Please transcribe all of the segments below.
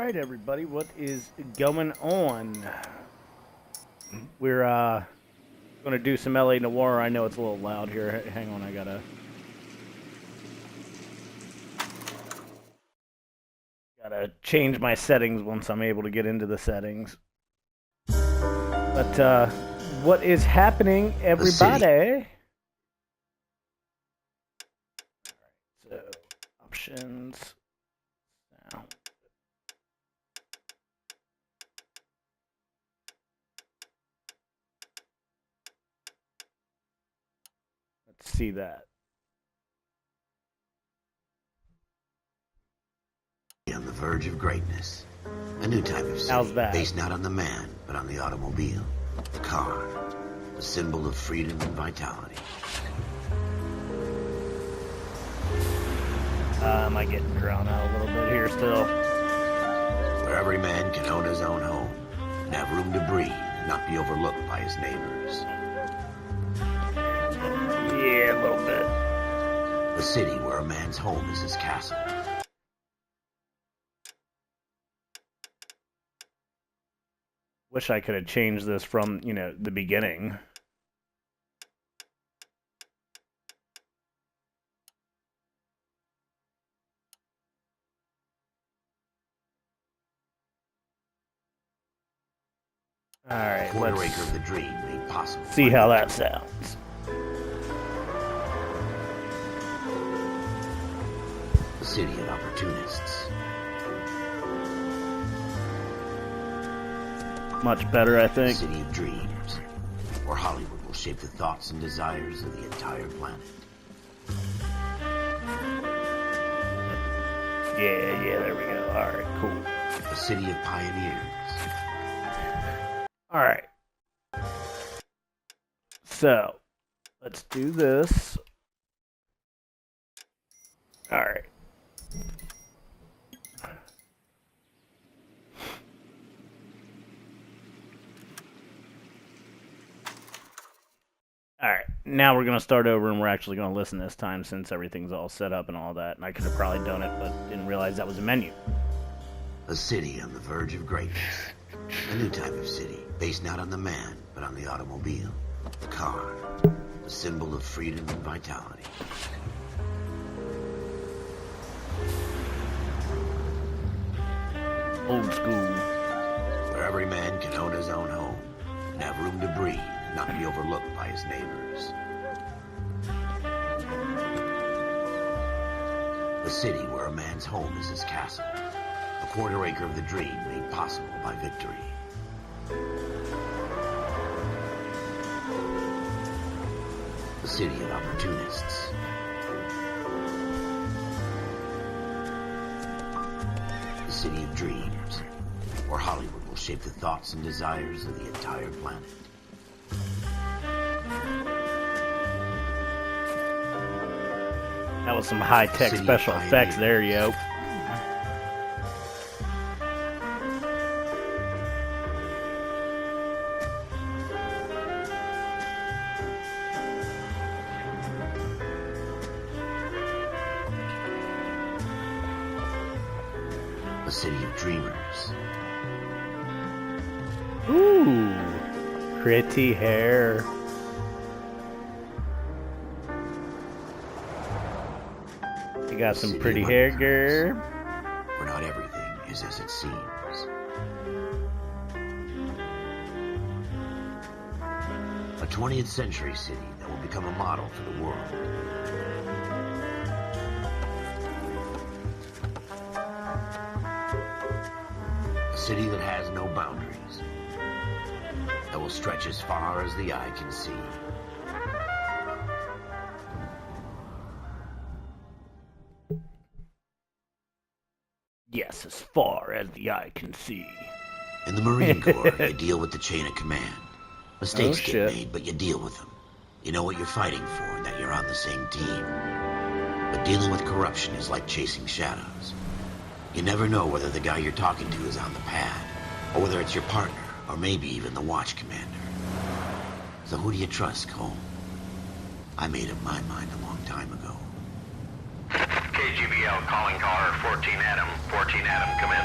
Alright, everybody, what is going on? We're going to do some LA Noire. I know it's a little loud here. Hang on, I gotta change my settings once I'm able to get into the settings. But what is happening, everybody? So, options. Sound. Let's see that. On the verge of greatness. A new type of city, based not on the man, but on the automobile, the car, the symbol of freedom and vitality. Am I getting drowned out a little bit here still? Where every man can own his own home, and have room to breathe, and not be overlooked by his neighbors. Yeah, a little bit. A city where a man's home is his castle. Wish I could have changed this from, the beginning. Alright, let's acre of the dream made possible. See how that sounds. The city of opportunists. Much better, I think. The city of dreams, where Hollywood will shape the thoughts and desires of the entire planet. Yeah, there we go. Alright, cool. The city of pioneers. Alright. So, let's do this. Alright. Alright, now we're going to start over and we're actually going to listen this time since everything's all set up and all that. And I could have probably done it, but didn't realize that was a menu. A city on the verge of greatness. A new type of city, based not on the man, but on the automobile, the car, the symbol of freedom and vitality. Old school. Where every man can own his own home, and have room to breathe, and not be overlooked by his neighbors. A city where a man's home is his castle. A quarter acre of the dream made possible by victory. The city of opportunists. The city of dreams, where Hollywood will shape the thoughts and desires of the entire planet. That was some high-tech special effects there, yo. A city of dreamers. Ooh, pretty hair. You got some pretty hair, girl. Where not everything is as it seems. A 20th century city that will become a model for the world. A city that has no boundaries. That will stretch as far as the eye can see. Yes, as far as the eye can see. In the Marine Corps, you deal with the chain of command. Mistakes get made, but you deal with them. You know what you're fighting for and that you're on the same team. But dealing with corruption is like chasing shadows. You never know whether the guy you're talking to is on the pad, or whether it's your partner, or maybe even the watch commander. So who do you trust, Cole? I made up my mind a long time ago. KGBL calling caller 14 Adam. 14 Adam, come in.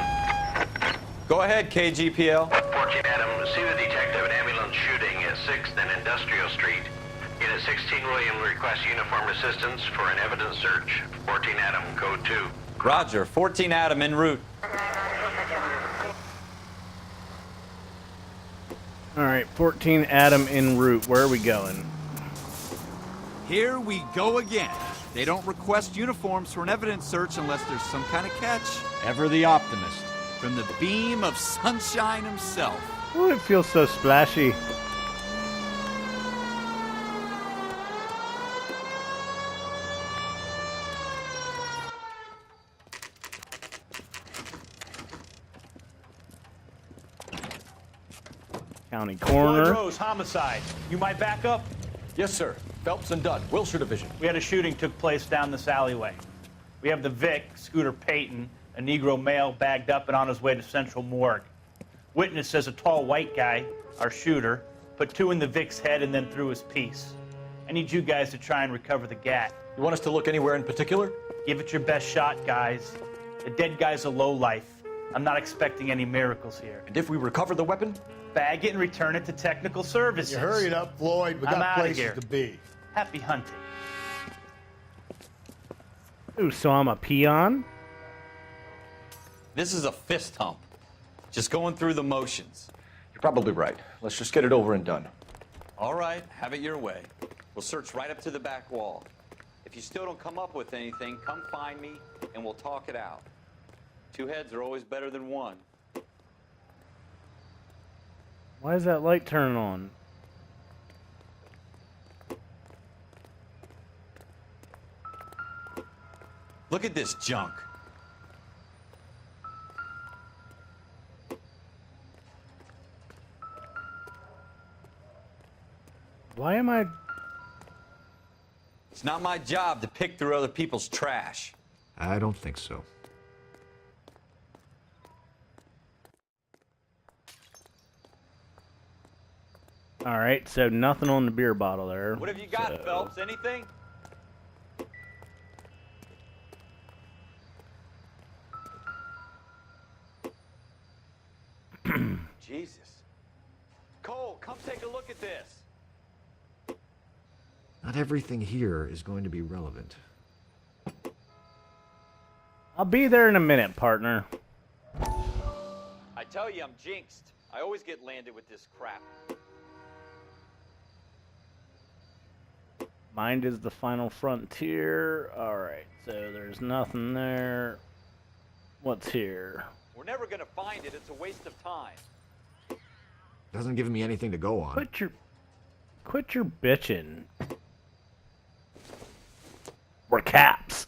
Go ahead, KGPL. 14 Adam, see the detective at ambulance shooting at 6th and Industrial Street. Unit 16 William requests uniform assistance for an evidence search. 14 Adam, code 2. Roger, 14 Adam en route. All right, 14 Adam en route. Where are we going? Here we go again. They don't request uniforms for an evidence search unless there's some kind of catch. Ever the optimist. From the beam of sunshine himself. Oh, it feels so splashy. County coroner. Floyd Rose, homicide. You might back up? Yes, sir. Phelps and Dunn, Wilshire Division. We had a shooting took place down this alleyway. We have the Vic, Scooter Payton, a Negro male bagged up and on his way to Central Morgue. Witness says a tall white guy, our shooter, put 2 in the Vic's head and then threw his piece. I need you guys to try and recover the gat. You want us to look anywhere in particular? Give it your best shot, guys. The dead guy's a lowlife. I'm not expecting any miracles here. And if we recover the weapon? Bag it and return it to technical services. You hurried up, Floyd. We I'm got outta places here. to be. Happy hunting. Ooh, so I'm a peon? This is a fist hump. Just going through the motions. You're probably right. Let's just get it over and done. All right, have it your way. We'll search right up to the back wall. If you still don't come up with anything, come find me and we'll talk it out. 2 heads are always better than 1. Why is that light turning on? Look at this junk. Why am I... It's not my job to pick through other people's trash. I don't think so. All right, so nothing on the beer bottle there. What have you got, so... Phelps? Anything? Jesus. Cole, come take a look at this. Not everything here is going to be relevant. I'll be there in a minute, partner. I tell you, I'm jinxed. I always get landed with this crap. Mind is the final frontier. All right, so there's nothing there. What's here? We're never gonna find it. It's a waste of time. Doesn't give me anything to go on. Quit your bitching. We're caps.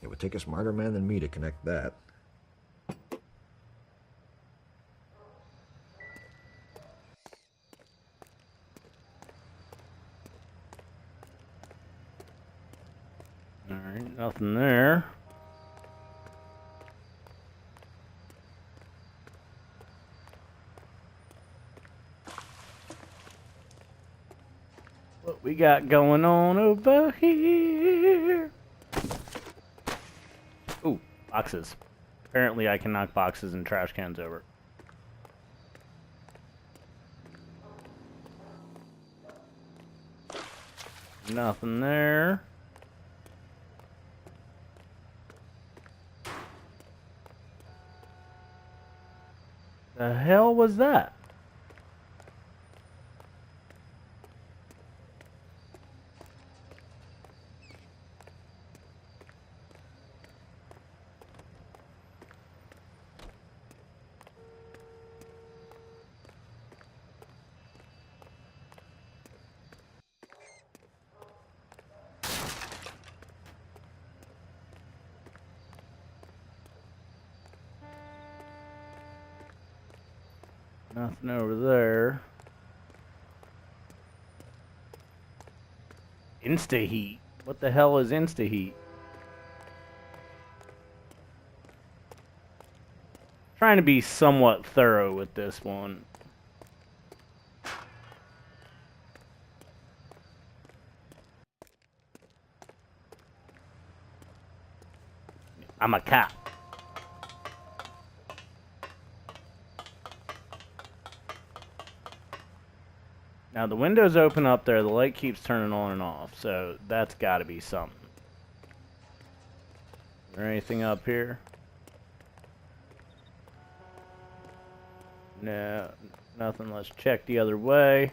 It would take a smarter man than me to connect that. All right, nothing there. What we got going on over here? Ooh, boxes. Apparently I can knock boxes and trash cans over. Nothing there. The hell was that? Nothing over there. Insta-heat. What the hell is insta-heat? Trying to be somewhat thorough with this one. I'm a cop. Now the windows open up there, the light keeps turning on and off, so that's gotta be something. Is there anything up here? No, nothing. Let's check the other way.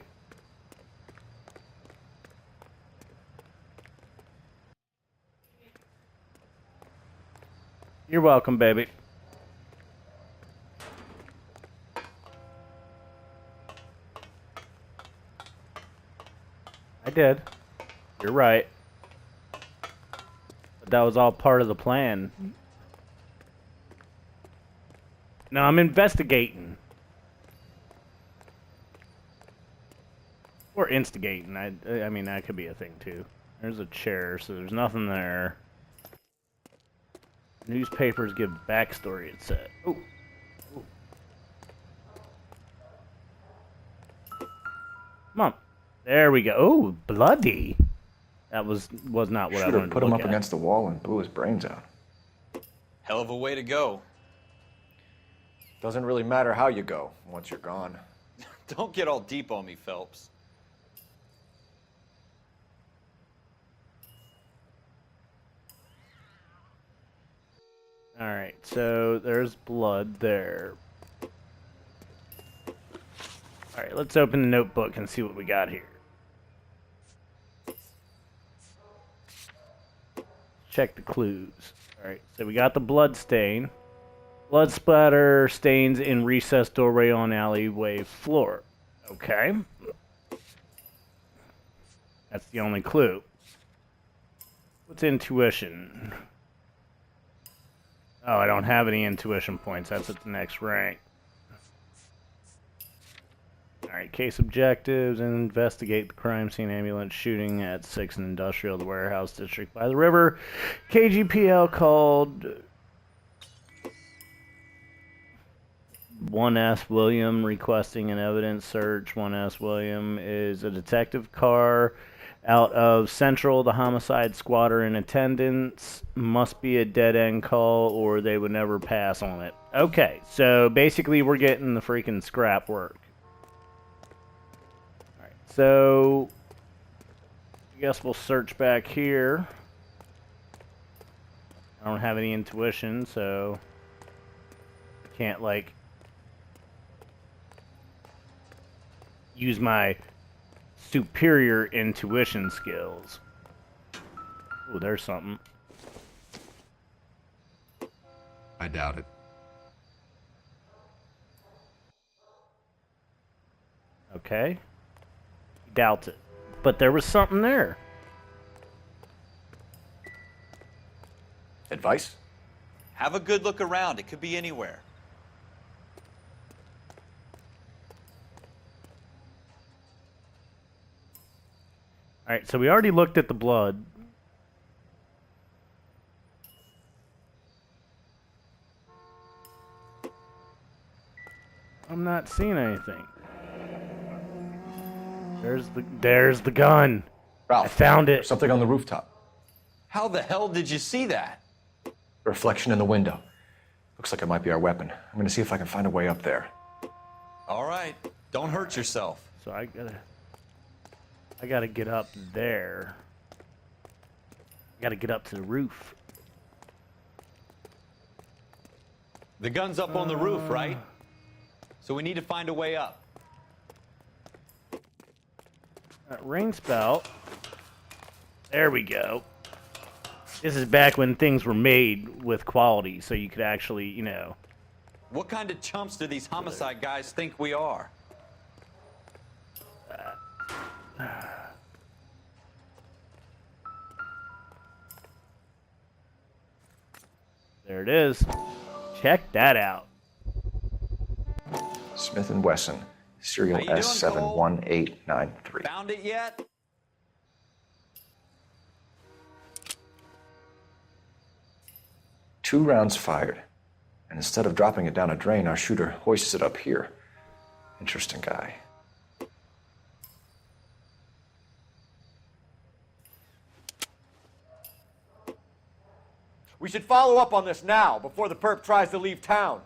You're welcome, baby. I did. You're right. But that was all part of the plan. No, I'm investigating. Or instigating. I mean, that could be a thing, too. There's a chair, so there's nothing there. Newspapers give backstory, it said. Oh. Come on. There we go. Oh, bloody. That was not what I wanted to put him look up at. against the wall and blew his brains out. Hell of a way to go. Doesn't really matter how you go once you're gone. Don't get all deep on me, Phelps. Alright, so there's blood there. Alright, let's open the notebook and see what we got here. Check the clues. Alright, so we got the blood stain. Blood splatter stains in recessed doorway on alleyway floor. Okay. That's the only clue. What's intuition? Oh, I don't have any intuition points. That's at the next rank. Alright, case objectives. Investigate the crime scene ambulance shooting at 6 and Industrial, the warehouse district by the river. KGPL called 1S William requesting an evidence search. 1S William is a detective car out of Central. The homicide squad are in attendance. Must be a dead-end call or they would never pass on it. Okay, so basically we're getting the freaking scrap work. Alright, so I guess we'll search back here. I don't have any intuition, so I can't, like, use my superior intuition skills. Oh, there's something. I doubt it. Okay. Doubt it. But there was something there. Advice? Have a good look around. It could be anywhere. Alright, so we already looked at the blood. I'm not seeing anything. There's the gun. Ralph, I found it. there's something on the rooftop. How the hell did you see that? A reflection in the window. Looks like it might be our weapon. I'm gonna see if I can find a way up there. All right. Don't hurt yourself. So I gotta get up there. I gotta get up to the roof. The gun's up on the roof, right? So we need to find a way up. Rain spout. There we go. This is back when things were made with quality, so you could actually, you know. What kind of chumps do these homicide guys think we are? There it is. Check that out. Smith & Wesson, serial How you doing, S71893. Found it yet? Two rounds fired. And instead of dropping it down a drain, our shooter hoists it up here. Interesting guy. We should follow up on this now, before the perp tries to leave town.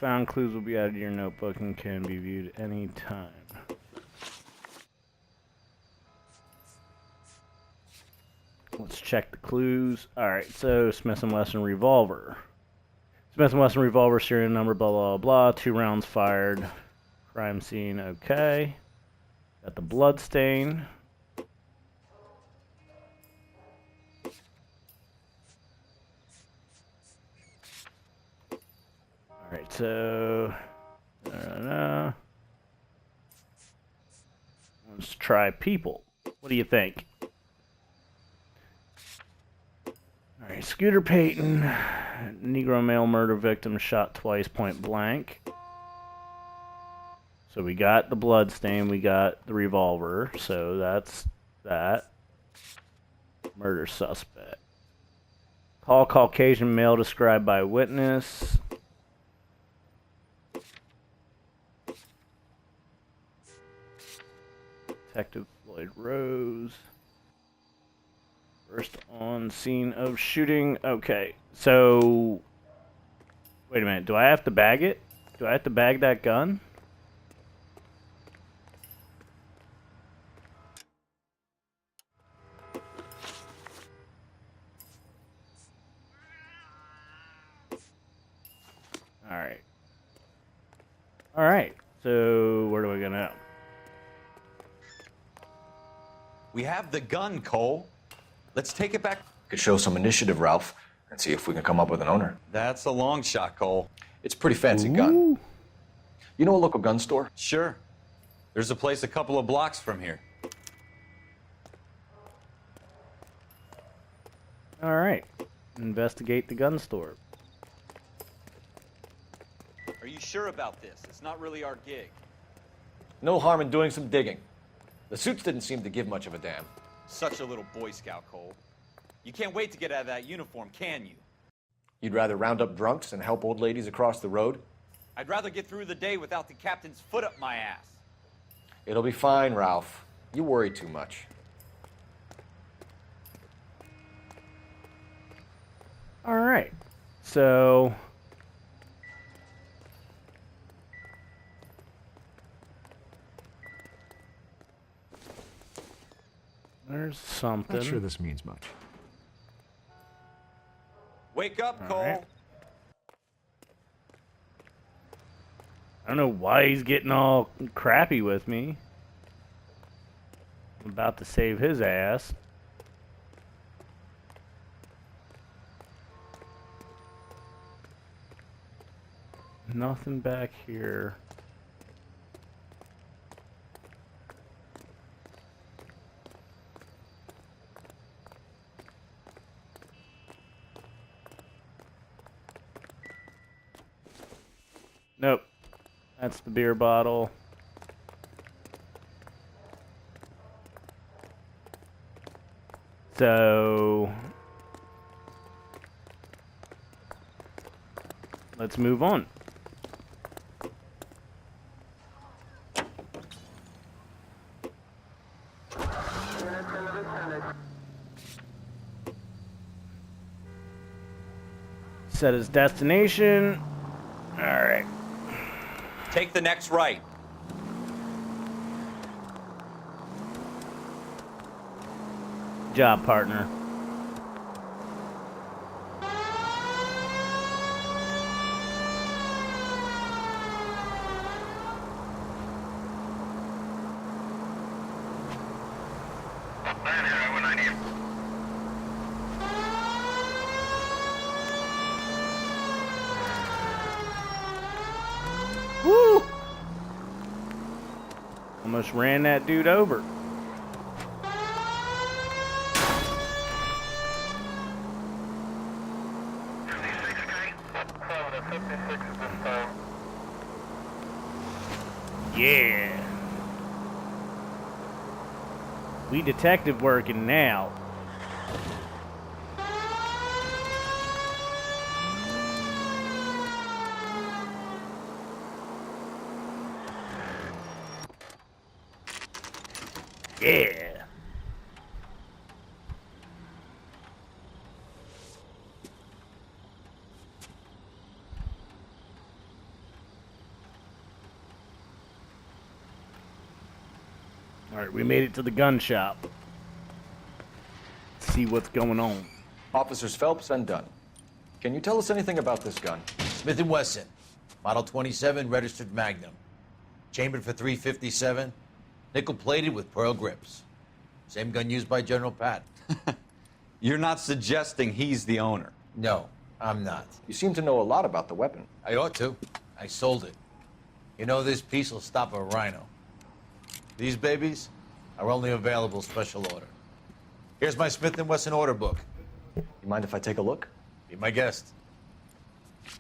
Found clues will be added to your notebook and can be viewed any time. Let's check the clues. Alright, so Smith & Wesson revolver. Smith & Wesson revolver, serial number, blah, blah, blah. 2 rounds fired. Crime scene, okay. Got the blood stain. Alright, so... let's try people. What do you think? Alright, Scooter Payton, Negro male murder victim shot twice point blank. So we got the blood stain, we got the revolver, so that's that. Murder suspect. Tall Caucasian male described by witness. Detective Floyd Rose. First on scene of shooting. Okay, so... Wait a minute, do I have to bag it? Do I have to bag that gun? Alright. Alright, so where do I go now? We have the gun, Cole. Let's take it back. Could show some initiative, Ralph, and see if we can come up with an owner. That's a long shot, Cole. It's a pretty fancy gun. You know a local gun store? Sure. There's a place a couple of blocks from here. Alright. Investigate the gun store. Are you sure about this? It's not really our gig. No harm in doing some digging. The suits didn't seem to give much of a damn. Such a little Boy Scout, Cole. You can't wait to get out of that uniform, can you? You'd rather round up drunks than help old ladies across the road? I'd rather get through the day without the captain's foot up my ass. It'll be fine, Ralph. You worry too much. Alright. So... there's something. Not sure this means much. Wake up, Cole. Right. I don't know why he's getting all crappy with me. I'm about to save his ass. Nothing back here. Nope. That's the beer bottle. So... let's move on. Set his destination. Alright. Take the next right. Job, partner. Woo! Almost ran that dude over. Yeah. We detective working now. Yeah. Alright, we made it to the gun shop. Let's see what's going on. Officers Phelps and Dunn. Can you tell us anything about this gun? Smith & Wesson, Model 27, registered Magnum. Chambered for .357, nickel-plated with pearl grips. Same gun used by General Patton. You're not suggesting he's the owner? No, I'm not. You seem to know a lot about the weapon. I ought to. I sold it. You know, this piece will stop a rhino. These babies are only available special order. Here's my Smith & Wesson order book. You mind if I take a look? Be my guest.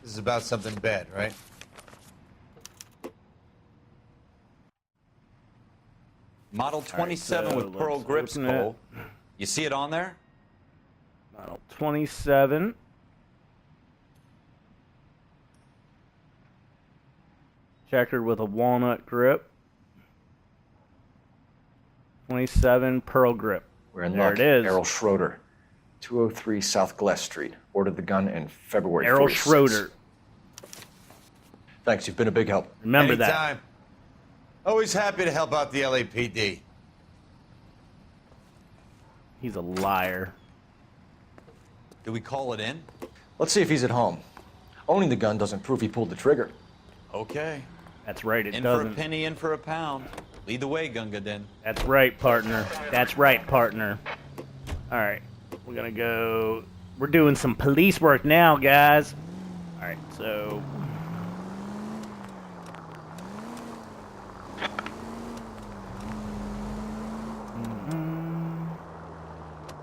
This is about something bad, right? Model 27 so with pearl let's grips, open it. Cole. You see it on there? Model 27. Checkered with a walnut grip. 27 pearl grip. We're in There luck. it is. Errol Schroeder, 203 South Gless Street. Ordered the gun in February Errol 46. Schroeder. Thanks, you've been a big help. Remember that. Anytime. Always happy to help out the LAPD. He's a liar. Do we call it in? Let's see if he's at home. Owning the gun doesn't prove he pulled the trigger. Okay. That's right, it In doesn't. for a penny, in for a pound. Lead the way, Gunga Din. That's right, partner. That's right, partner. Alright, we're gonna go... We're doing some police work now, guys. Alright, so...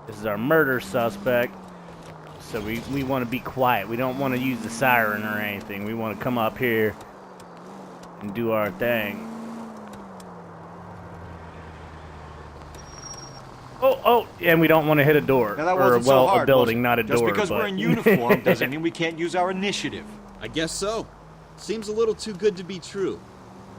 This is our murder suspect. So we want to be quiet. We don't want to use the siren or anything. We want to come up here and do our thing. Oh, and we don't want to hit a door. Now that or, wasn't well, so hard, a building, was it? not a Just door. because but... we're in uniform doesn't mean we can't use our initiative. I guess so. Seems a little too good to be true.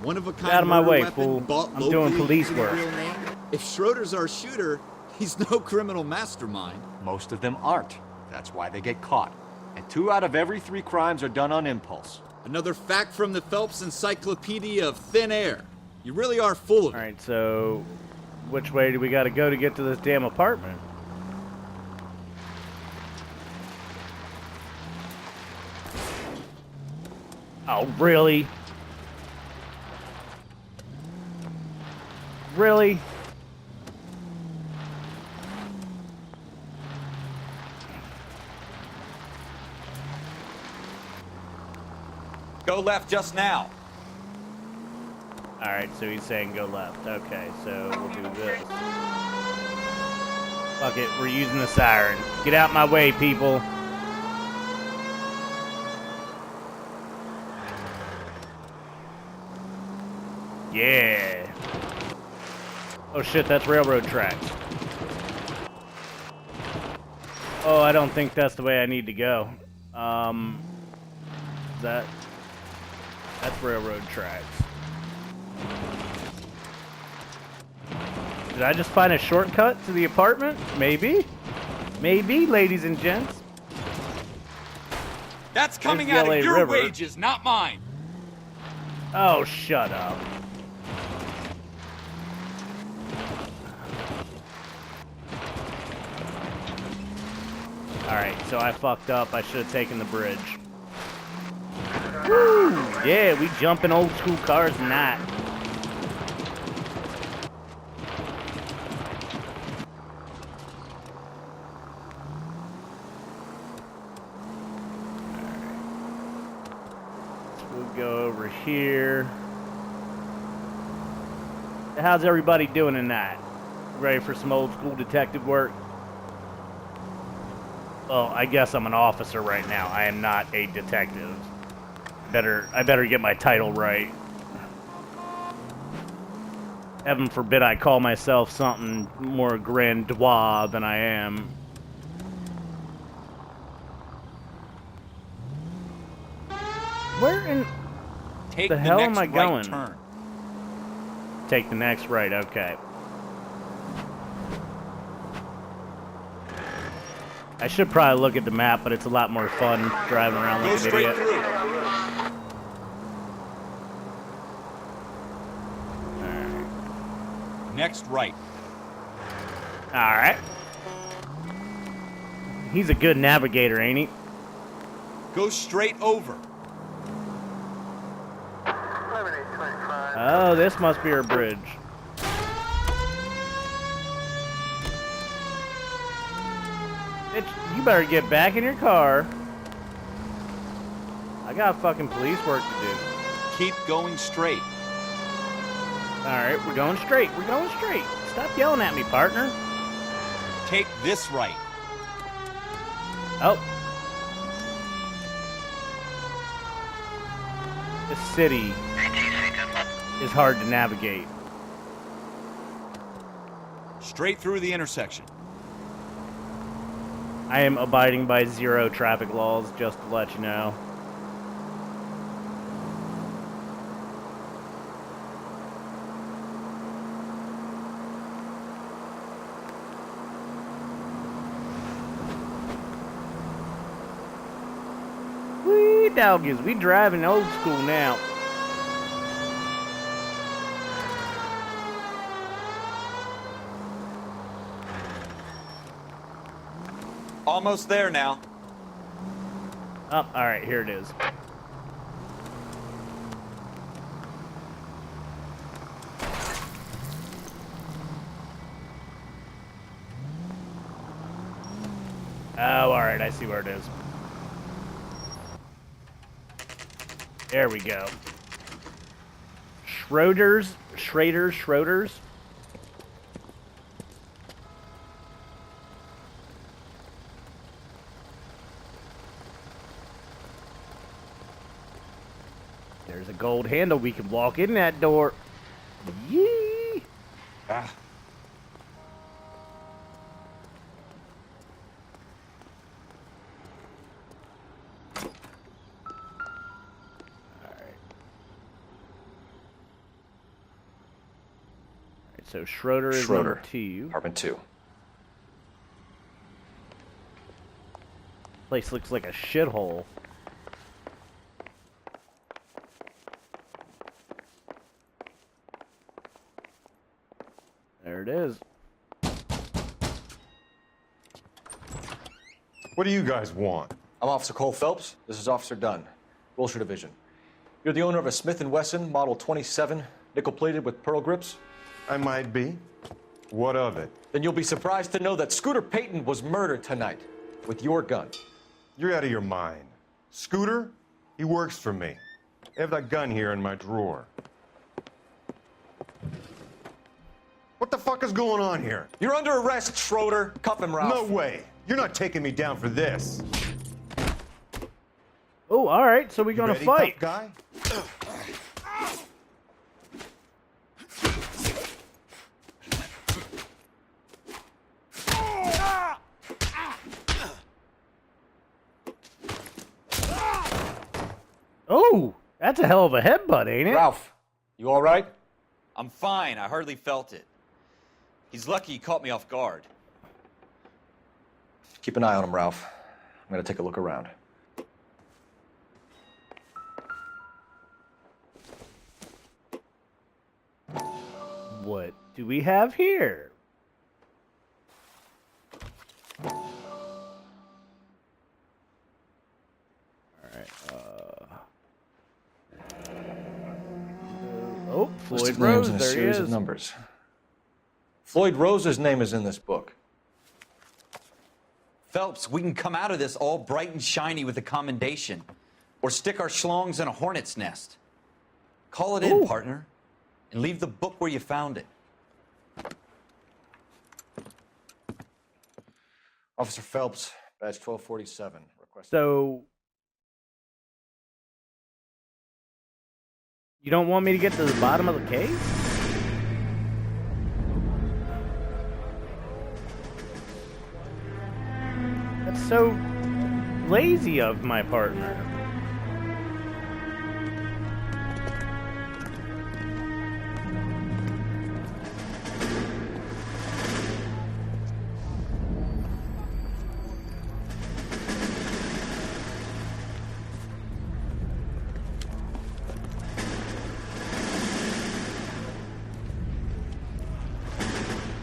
One of a kind out of my murder way, weapon fool. bought I'm doing locally police using a work. real name? If Schroeder's our shooter, he's no criminal mastermind. Most of them aren't. That's why they get caught. And 2 out of every 3 crimes are done on impulse. Another fact from the Phelps Encyclopedia of Thin Air. You really are full of it. Alright, so... Which way do we gotta go to get to this damn apartment? Oh, really? Really? Go left just now. Alright, so he's saying go left. Okay, so we'll do this. Fuck it, we're using the siren. Get out my way, people. Yeah. Oh shit, that's railroad tracks. Oh, I don't think that's the way I need to go. That's railroad tracks. Did I just find a shortcut to the apartment? Maybe. Maybe, ladies and gents. That's coming There's out the of LA your River. wages, not mine. Oh, shut up. Alright, so I fucked up. I should have taken the bridge. Woo! Yeah, we jumping old school cars tonight. We'll go over here. How's everybody doing tonight? Ready for some old school detective work? Well, I guess I'm an officer right now. I am not a detective. I better get my title right. Heaven forbid I call myself something more grandiose than I am. Where in Take the hell next am I right going? turn. Take the next right, okay. I should probably look at the map, but it's a lot more fun driving around Go like an straight idiot. through. Next right. All right. He's a good navigator, ain't he? Go straight over. Oh, this must be our bridge. Bitch, you better get back in your car. I got fucking police work to do. Keep going straight. Alright, we're going straight. We're going straight. Stop yelling at me, partner. Take this right. Oh. The city is hard to navigate. Straight through the intersection. I am abiding by 0 traffic laws, just to let you know. Wee doggies, we driving old school now. Almost there now. Oh, alright, here it is. Oh, alright, I see where it is. There we go. Schroeder's. There's a gold handle. We can walk in that door. Yee! Ah. So Schroeder is number 2. Apartment 2. Place looks like a shithole. There it is. What do you guys want? I'm Officer Cole Phelps. This is Officer Dunn, Wilshire Division. You're the owner of a Smith & Wesson Model 27, nickel-plated with pearl grips? I might be. What of it? Then you'll be surprised to know that Scooter Payton was murdered tonight with your gun. You're out of your mind. Scooter? He works for me. I have that gun here in my drawer. What the fuck is going on here? You're under arrest, Schroeder. Cuff him, Ralph. No way. You're not taking me down for this. Oh, all right. So we're gonna Ready, fight. tough guy? Oh, that's a hell of a headbutt, ain't it? Ralph, you all right? I'm fine. I hardly felt it. He's lucky he caught me off guard. Keep an eye on him, Ralph. I'm gonna take a look around. What do we have here? Oh, Floyd Listed Rose, names in a there he series is. of numbers. Floyd Rose's name is in this book. Phelps, we can come out of this all bright and shiny with a commendation. Or stick our schlongs in a hornet's nest. Call it in, partner. And leave the book where you found it. Officer Phelps, badge 1247. Request. So, you don't want me to get to the bottom of the case? That's so lazy of my partner.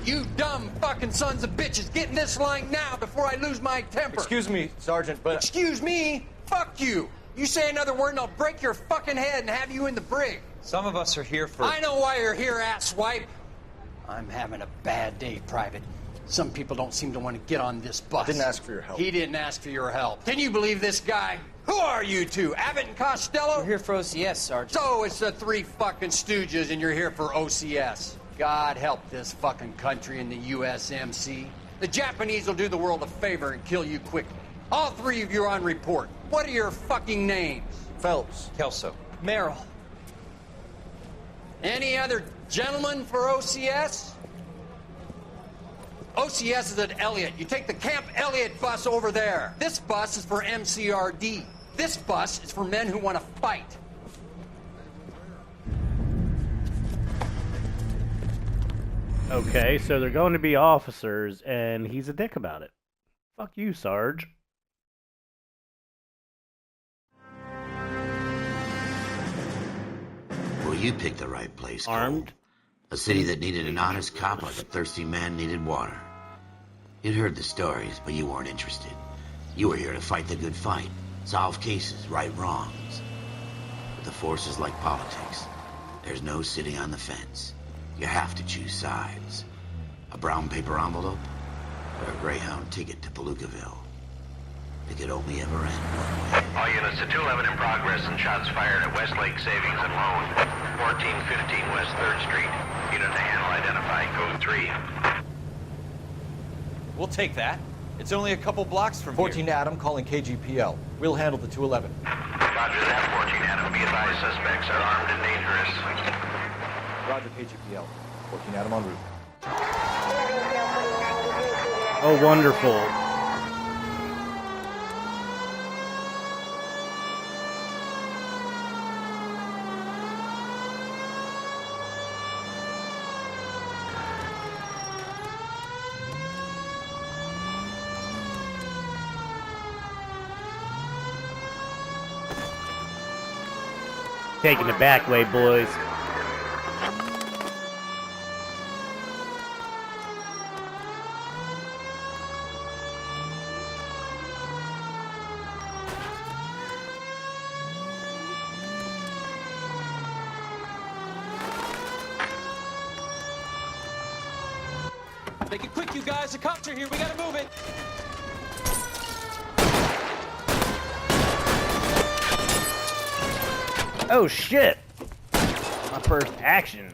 You dumb fucking sons of bitches, get in this line now before I lose my temper. Excuse me, Sergeant, but... Excuse me? Fuck you. You say another word and I'll break your fucking head and have you in the brig. Some of us are here for... I know why you're here, asswipe. I'm having a bad day, Private. Some people don't seem to want to get on this bus. I didn't ask for your help. He didn't ask for your help. Can you believe this guy? Who are you two? Abbott and Costello? We're here for OCS, Sergeant. So it's the three fucking stooges and you're here for OCS. God help this fucking country and the USMC. The Japanese will do the world a favor and kill you quickly. All three of you are on report. What are your fucking names? Phelps. Kelso. Merrill. Any other gentlemen for OCS? OCS is at Elliott. You take the Camp Elliott bus over there. This bus is for MCRD. This bus is for men who want to fight. Okay, so they're going to be officers, and he's a dick about it. Fuck you, Sarge. Well, you picked the right place, Armed? Cole. A city that needed an honest cop like a thirsty man needed water. You'd heard the stories, but you weren't interested. You were here to fight the good fight, solve cases, right wrongs. But the force is like politics. There's no sitting on the fence. You have to choose sides. A brown paper envelope, or a Greyhound ticket to Palookaville. It could only ever end one way. All units to 211 in progress and shots fired at Westlake Savings and Loan, 1415 West 3rd Street. Unit to handle identify code 3. We'll take that. It's only a couple blocks from 14 here. Adam calling KGPL. We'll handle the 211. Roger that, 14 Adam. Be advised, suspects are armed and dangerous. Roger, KGPL. 14 Adam en route. Oh, wonderful. Taking the back way, boys. Make it quick, you guys. The cops are here. We gotta move it. Oh shit! My first action.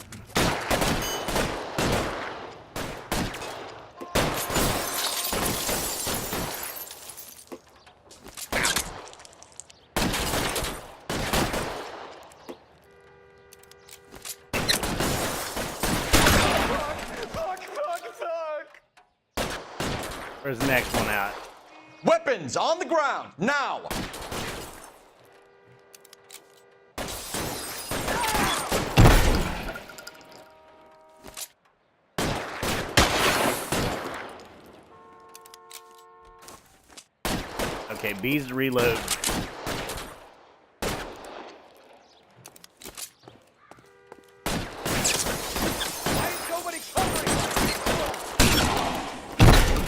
Where's the next one at? Weapons on the ground, now! Okay, B's to reload. Why is nobody covering?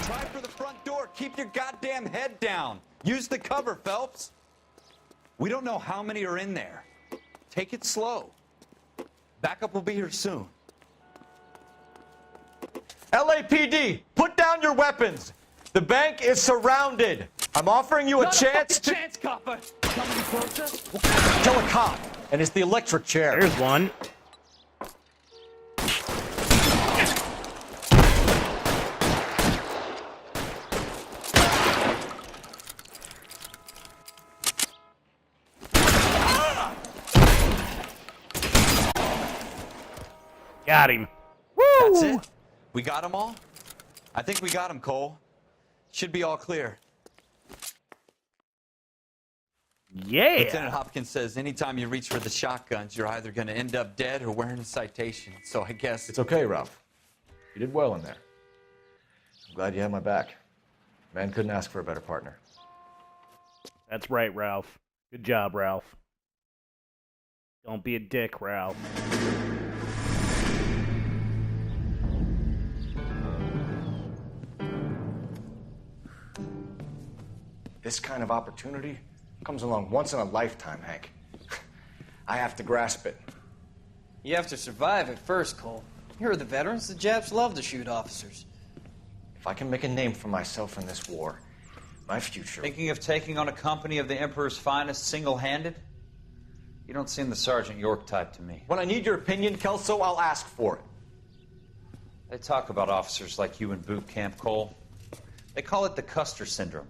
Try for the front door. Keep your goddamn head down. Use the cover, Phelps. We don't know how many are in there. Take it slow. Backup will be here soon. LAPD, put down your weapons. The bank is surrounded. I'm offering you a chance to... Chance, copper. Coming closer. Kill a cop, and it's the electric chair. There's one. Got him. Woo! That's it? We got them all? I think we got them, Cole. Should be all clear. Yeah. Lieutenant Hopkins says anytime you reach for the shotguns, you're either going to end up dead or wearing a citation. So I guess... It's okay, Ralph. You did well in there. I'm glad you had my back. Man couldn't ask for a better partner. That's right, Ralph. Good job, Ralph. Don't be a dick, Ralph. This kind of opportunity comes along once in a lifetime, Hank. I have to grasp it. You have to survive it first, Cole. Here are the veterans. The Japs love to shoot officers. If I can make a name for myself in this war, my future... Thinking of taking on a company of the Emperor's finest single-handed? You don't seem the Sergeant York type to me. When I need your opinion, Kelso, I'll ask for it. They talk about officers like you in boot camp, Cole. They call it the Custer syndrome.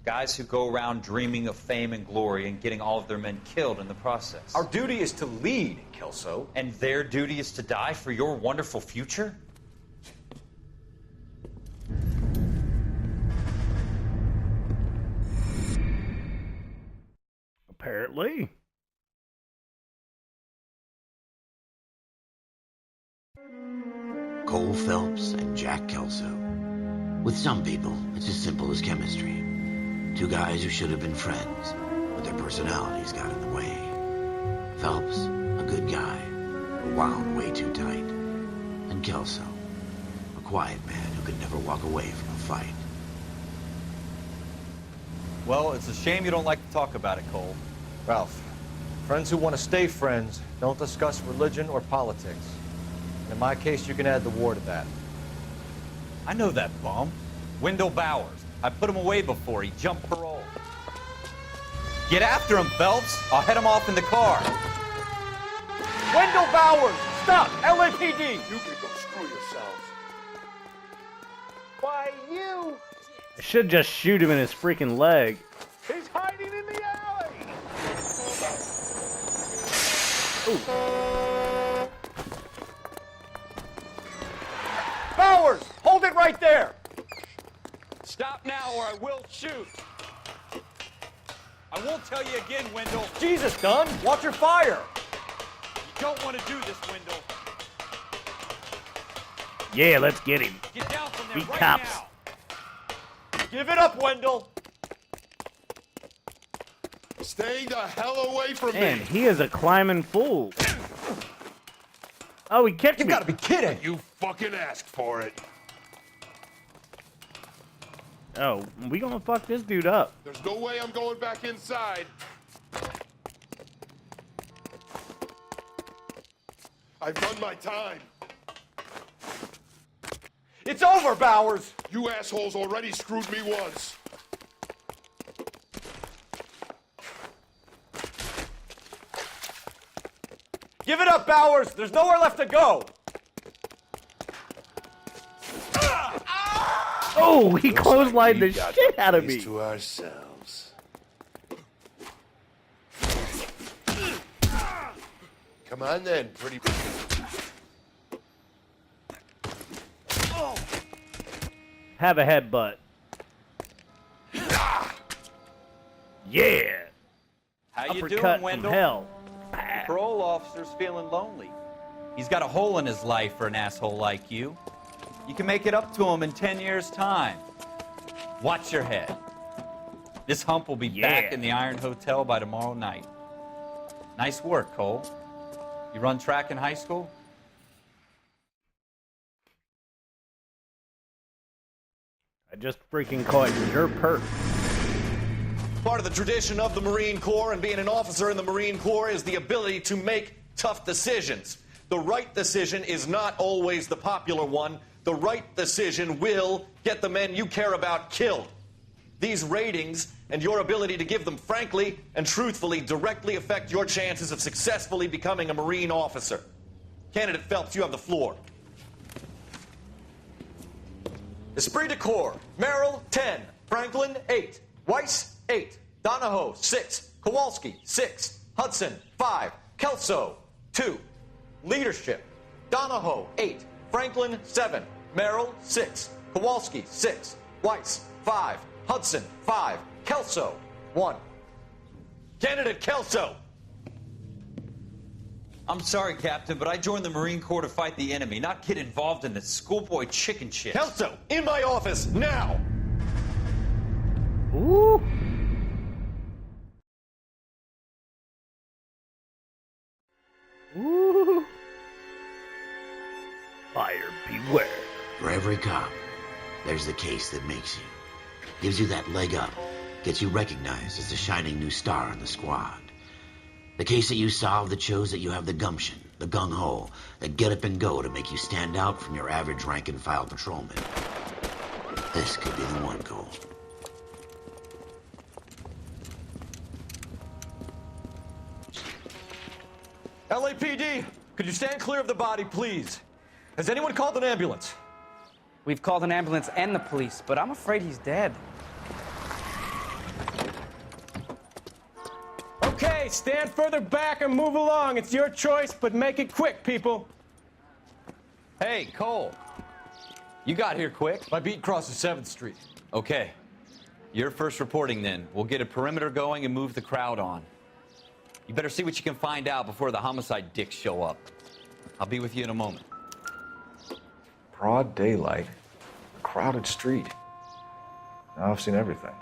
Guys who go around dreaming of fame and glory and getting all of their men killed in the process. Our duty is to lead, Kelso. And their duty is to die for your wonderful future? Apparently. Cole Phelps and Jack Kelso. With some people, it's as simple as chemistry. Two guys who should have been friends, but their personalities got in the way. Phelps, a good guy, but wound way too tight. And Kelso, a quiet man who could never walk away from a fight. Well, it's a shame you don't like to talk about it, Cole. Ralph, friends who want to stay friends don't discuss religion or politics. In my case, you can add the war to that. I know that bum. Wendell Bowers. I put him away before he jumped parole. Get after him, Phelps. I'll head him off in the car. Wendell Bowers! Stop! LAPD! You can go screw yourselves. Why, you... I should just shoot him in his freaking leg. He's hiding in the alley! Ooh. Bowers! Hold it right there! Stop now or I will shoot. I won't tell you again, Wendell. Jesus, Dunn! Watch your fire! You don't want to do this, Wendell. Yeah, let's get him. Get down from there Beat right cops. now. Give it up, Wendell! Stay the hell away from Man, me! he is a climbing fool. Oh, he kicked You me. gotta be kidding! You fucking asked for it. Oh, we gonna fuck this dude up. There's no way I'm going back inside. I've done my time. It's over, Bowers! You assholes already screwed me once. Give it up, Bowers! There's nowhere left to go! Oh, he clotheslined the We got shit out of place me. to ourselves. Come on then, pretty... Have a headbutt. Yeah. How you Uppercut doing, from Wendell? hell. The parole officer's feeling lonely. He's got a hole in his life for an asshole like you. You can make it up to him in 10 years' time. Watch your head. This hump will be back in the Iron Hotel by tomorrow night. Nice work, Cole. You run track in high school? I just freaking caught your perk. Part of the tradition of the Marine Corps and being an officer in the Marine Corps is the ability to make tough decisions. The right decision is not always the popular one. The right decision will get the men you care about killed. These ratings and your ability to give them frankly and truthfully directly affect your chances of successfully becoming a Marine officer. Candidate Phelps, you have the floor. Esprit de Corps, Merrill, 10. Franklin, 8. Weiss, 8. Donahoe, 6. Kowalski, 6. Hudson, 5. Kelso, 2. Leadership, Donahoe, 8. Franklin, 7. Merrill, 6. Kowalski, 6. Weiss, 5. Hudson, 5. Kelso, 1. Candidate Kelso. I'm sorry, Captain, but I joined the Marine Corps to fight the enemy, not get involved in this schoolboy chicken shit. Kelso, in my office, now! Ooh. Ooh. Fire beware. For every cop, there's the case that makes you. Gives you that leg up, gets you recognized as the shining new star in the squad. The case that you solved that shows that you have the gumption, the gung-ho, the get up and go to make you stand out from your average rank-and-file patrolman. This could be the one, Cole. LAPD, could you stand clear of the body, please? Has anyone called an ambulance? We've called an ambulance and the police, but I'm afraid he's dead. Okay, stand further back and move along. It's your choice, but make it quick, people. Hey, Cole. You got here quick. My beat crosses 7th Street. Okay. You're first reporting then. We'll get a perimeter going and move the crowd on. You better see what you can find out before the homicide dicks show up. I'll be with you in a moment. Broad daylight, crowded street. Now I've seen everything.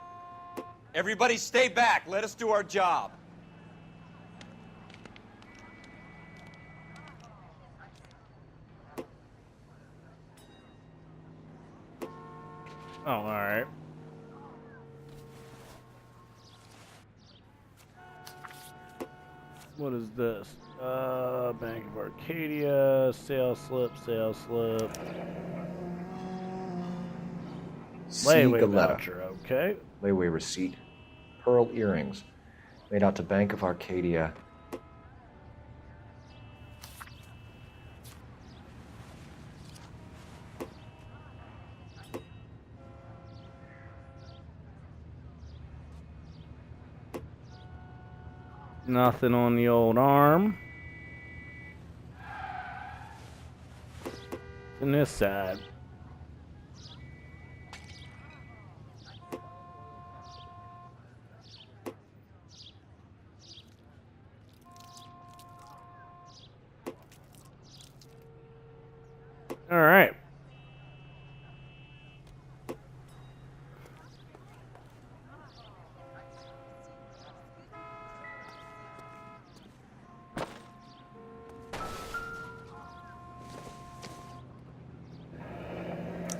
Everybody stay back. Let us do our job. Oh, all right. What is this? Bank of Arcadia, sales slip. Layaway voucher, okay. Layaway receipt. Pearl earrings. Made out to Bank of Arcadia. Nothing on the old arm. On this side. All right.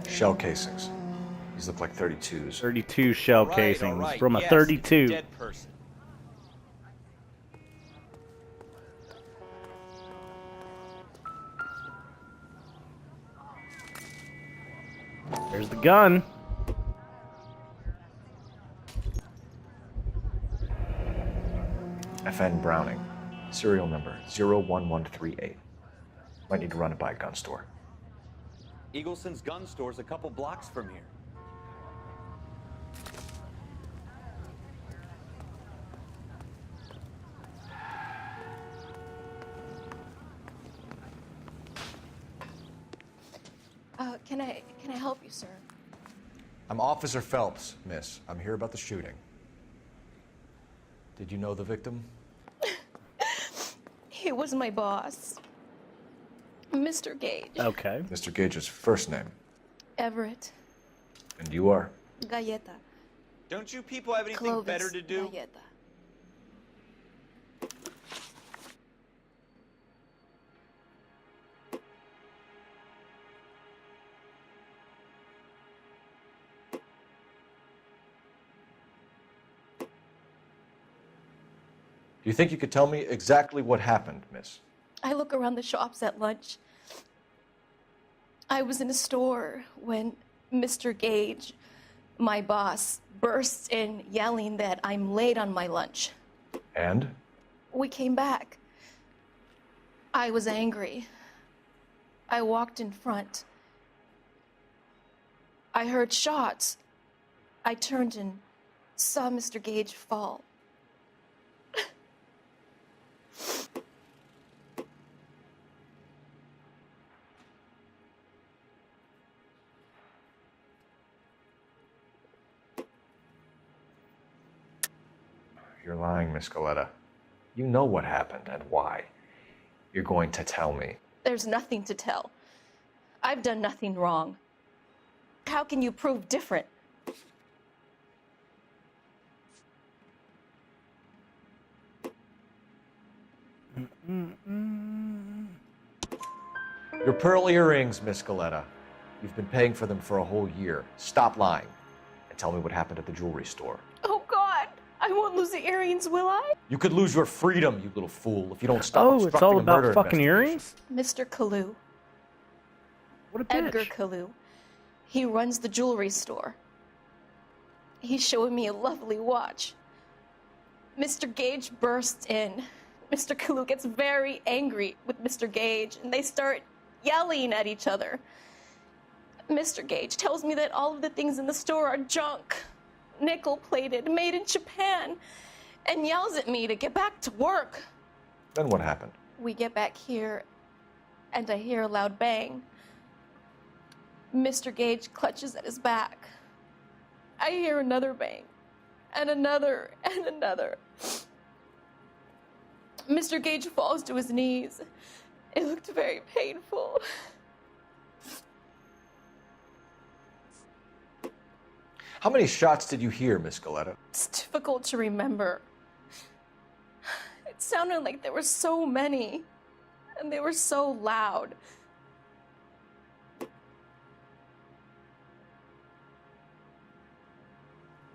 Shell casings. These look like 32s. 32 shell casings from a 32. Dead person. There's the gun. FN Browning. Serial number 01138. Might need to run it by a gun store. Eagleson's gun store's a couple blocks from here. Can I help you, sir? I'm Officer Phelps, miss. I'm here about the shooting. Did you know the victim? He was my boss, Mr. Gage. Okay. Mr. Gage's first name. Everett. And you are? Galleta. Don't you people have anything Clovis better to do? Galleta. Do you think you could tell me exactly what happened, miss? I look around the shops at lunch. I was in a store when Mr. Gage, my boss, bursts in yelling that I'm late on my lunch. And? We came back. I was angry. I walked in front. I heard shots. I turned and saw Mr. Gage fall. You're lying, Miss Galleta. You know what happened and why. You're going to tell me. There's nothing to tell. I've done nothing wrong. How can you prove different? Your pearl earrings, Miss Galleta. You've been paying for them for a whole year. Stop lying and tell me what happened at the jewelry store. Oh, God! won't lose the earrings, will I? You could lose your freedom, you little fool, if you don't stop Oh, it's obstructing all a murder about fucking investigation. earrings? Mr. Kalu. What a bitch. Edgar Kalu. He runs the jewelry store. He's showing me a lovely watch. Mr. Gage bursts in. Mr. Kalu gets very angry with Mr. Gage, and they start yelling at each other. Mr. Gage tells me that all of the things in the store are junk, nickel-plated, made in Japan, and yells at me to get back to work. Then what happened? We get back here, and I hear a loud bang. Mr. Gage clutches at his back. I hear another bang, and another, and another. Mr. Gage falls to his knees. It looked very painful. How many shots did you hear, Miss Galetta? It's difficult to remember. It sounded like there were so many, and they were so loud.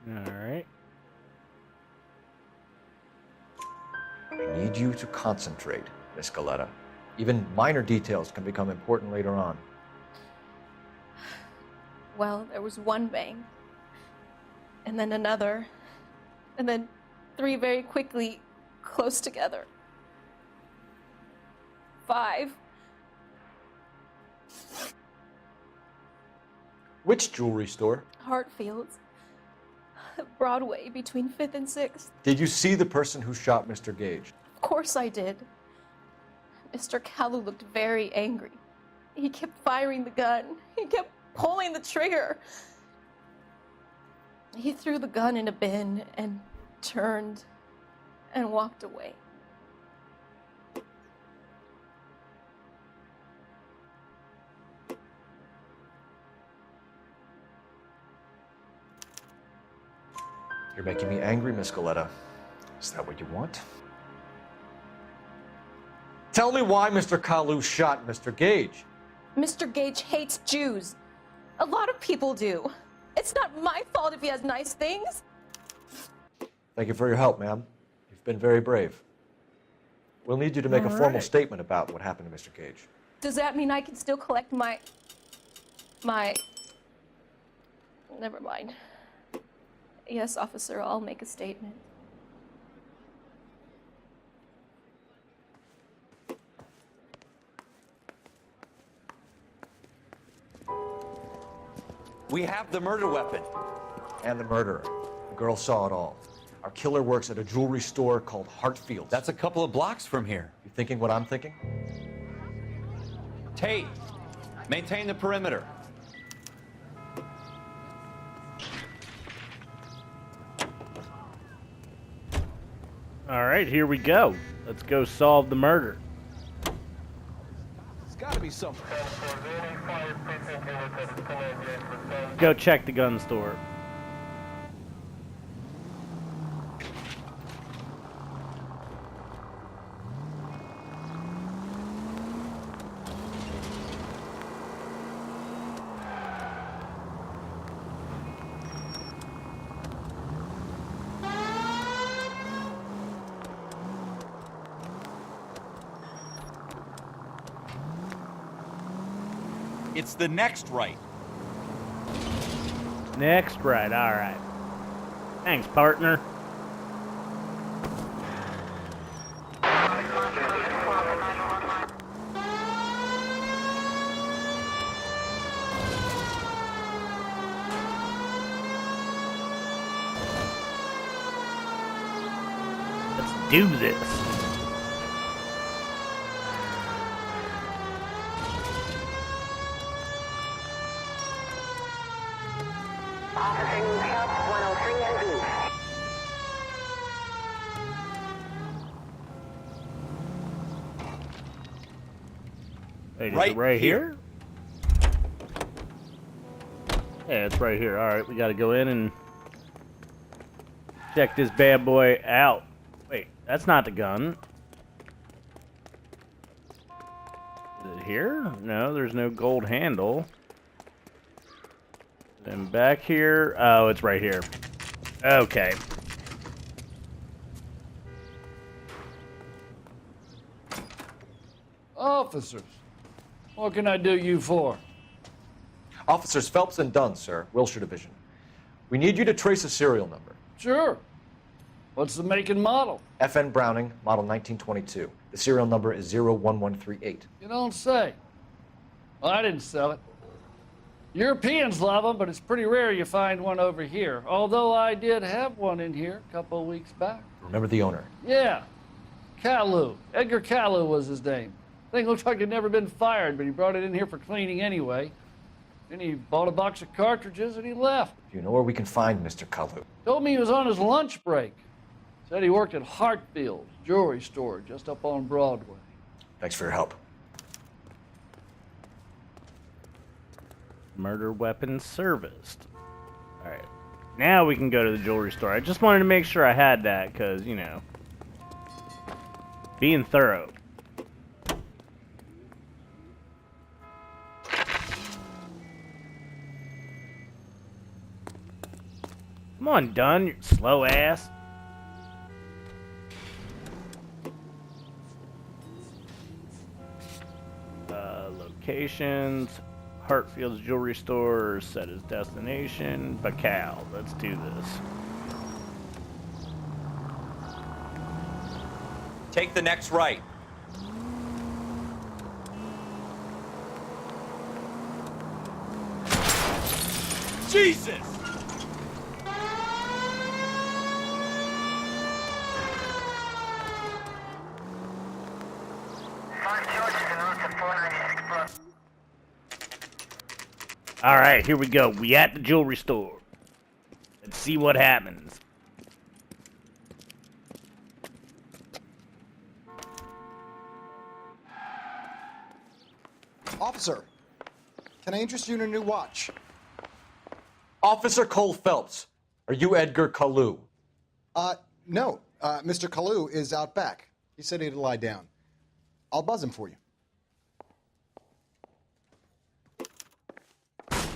All right. I need you to concentrate, Miss Galetta. Even minor details can become important later on. Well, there was one bang, and then another, and then three very quickly, close together. 5. Which jewelry store? Hartfield's. Broadway, between 5th and 6th. Did you see the person who shot Mr. Gage? Of course I did. Mr. Kalu looked very angry. He kept firing the gun. He kept pulling the trigger. He threw the gun in a bin and turned and walked away. You're making me angry, Miss Galetta. Is that what you want? Tell me why Mr. Kalu shot Mr. Gage. Mr. Gage hates Jews. A lot of people do. It's not my fault if he has nice things. Thank you for your help, ma'am. You've been very brave. We'll need you to make a formal statement about what happened to Mr. Gage. Does that mean I can still collect my... Never mind. Yes, officer, I'll make a statement. We have the murder weapon. And the murderer. The girl saw it all. Our killer works at a jewelry store called Hartfield's. That's a couple of blocks from here. You thinking what I'm thinking? Tate, maintain the perimeter. All right, here we go. Let's go solve the murder. There's got to be something. Go check the gun store. It's the next right. Next right, all right. Thanks, partner. Let's do this. Wait, is it right here? Yeah, it's right here. All right, we got to go in and check this bad boy out. Wait, that's not the gun. Is it here? No, there's no gold handle. Then back here. Oh, it's right here. Okay. officers. What can I do you for? Officers Phelps and Dunn, sir, Wilshire Division. We need you to trace a serial number. Sure. What's the make and model? FN Browning, model 1922. The serial number is 01138. You don't say. Well, I didn't sell it. Europeans love them, but it's pretty rare you find one over here. Although I did have one in here a couple of weeks back. Remember the owner? Yeah. Kalu. Edgar Kalu was his name. Thing looked like he'd never been fired, but he brought it in here for cleaning anyway. Then he bought a box of cartridges and he left. Do you know where we can find Mr. Kalu? Told me he was on his lunch break. Said he worked at Hartfield's jewelry store just up on Broadway. Thanks for your help. Murder weapon serviced. All right. Now we can go to the jewelry store. I just wanted to make sure I had that because, you know, being thorough. Come on, Dunn, you slow ass. Locations. Hartfield's jewelry store set as destination. Bacal. Let's do this. Take the next right. Jesus! All right, here we go. We at the jewelry store. Let's see what happens. Officer, can I interest you in a new watch? Officer Cole Phelps, are you Edgar Kalu? No. Mr. Kalu is out back. He said he'd lie down. I'll buzz him for you.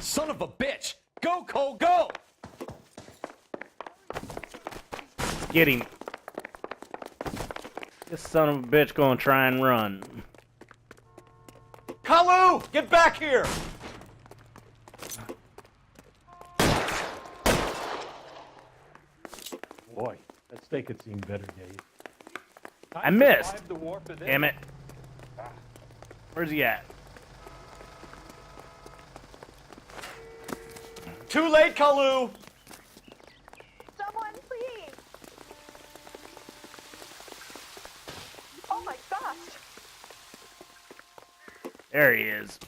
Son of a bitch! Go, Cole, go! Get him. This son of a bitch gonna try and run. Kalu! Get back here! Boy, that steak had seen better days. I missed. Damn it. Where's he at? Too late, Kalu! Someone, please! Oh my gosh! There he is.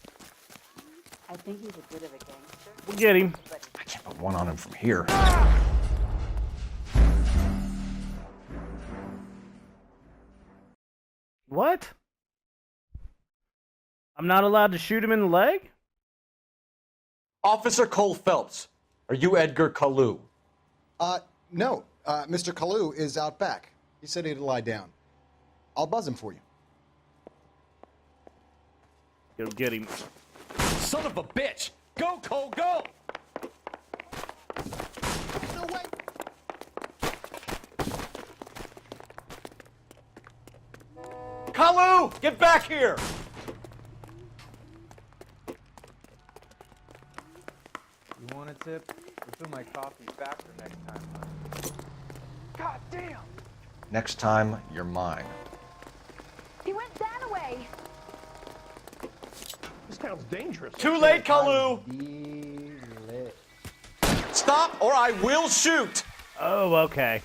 I think he's a bit of a gangster. We'll get him. I can't put one on him from here. What? I'm not allowed to shoot him in the leg? Officer Cole Phelps, are you Edgar Kalu? No. Mr. Kalu is out back. He said he'd lie down. I'll buzz him for you. Go get him. Son of a bitch! Go, Cole, go! No way! Kalu! Get back here! You want a tip? Refill my coffee faster next time. God damn! Next time, you're mine. He went that way! This town's dangerous. Too late, Kalu! Stop or I will shoot! Oh, okay.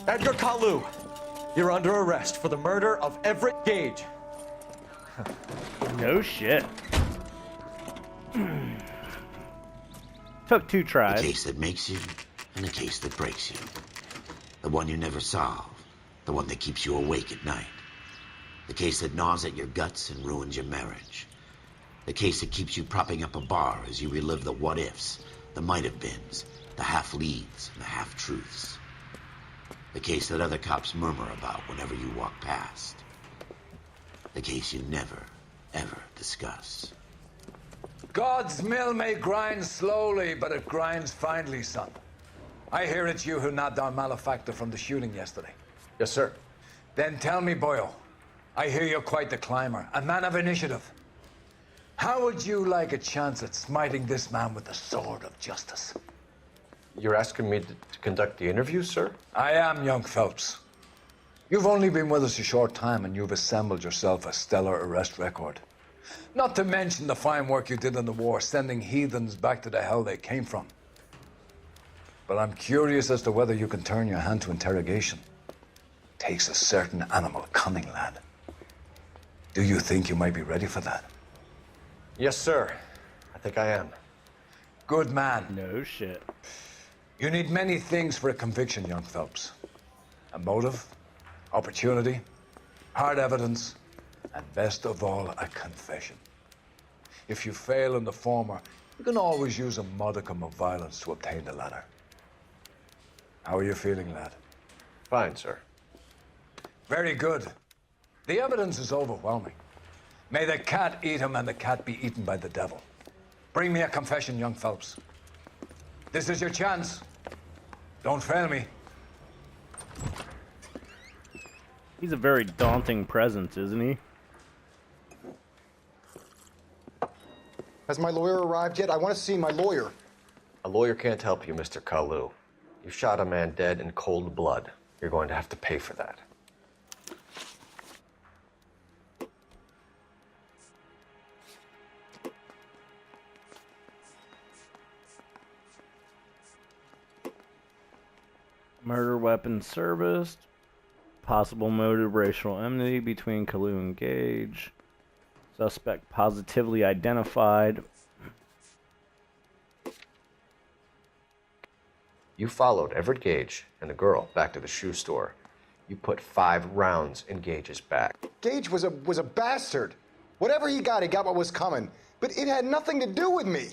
Edgar Kalu, you're under arrest for the murder of Everett Gage. No shit. Took 2 tries. The case that makes you and the case that breaks you. The one you never solve. The one that keeps you awake at night. The case that gnaws at your guts and ruins your marriage. The case that keeps you propping up a bar as you relive the what-ifs, the might-have-beens, the half-leads, and the half-truths. The case that other cops murmur about whenever you walk past. The case you never, ever discuss. God's mill may grind slowly, but it grinds finely, son. I hear it's you who nabbed our malefactor from the shooting yesterday. Yes, sir. Then tell me, Boyle, I hear you're quite the climber, a man of initiative. How would you like a chance at smiting this man with the sword of justice? You're asking me to conduct the interview, sir? I am, young Phelps. You've only been with us a short time and you've assembled yourself a stellar arrest record. Not to mention the fine work you did in the war, sending heathens back to the hell they came from. But I'm curious as to whether you can turn your hand to interrogation. Takes a certain animal cunning, lad. Do you think you might be ready for that? Yes, sir. I think I am. Good man. No shit. You need many things for a conviction, young Phelps. A motive, opportunity, hard evidence, and best of all, a confession. If you fail in the former, you can always use a modicum of violence to obtain the latter. How are you feeling, lad? Fine, sir. Very good. The evidence is overwhelming. May the cat eat him and the cat be eaten by the devil. Bring me a confession, young Phelps. This is your chance. Don't fail me. He's a very daunting presence, isn't he? Has my lawyer arrived yet? I want to see my lawyer. A lawyer can't help you, Mr. Kalu. You shot a man dead in cold blood. You're going to have to pay for that. Murder weapon serviced. Possible motive racial enmity between Kalu and Gage. Suspect positively identified. You followed Everett Gage and the girl back to the shoe store. You put 5 rounds in Gage's back. Gage was a bastard. Whatever he got what was coming. But it had nothing to do with me.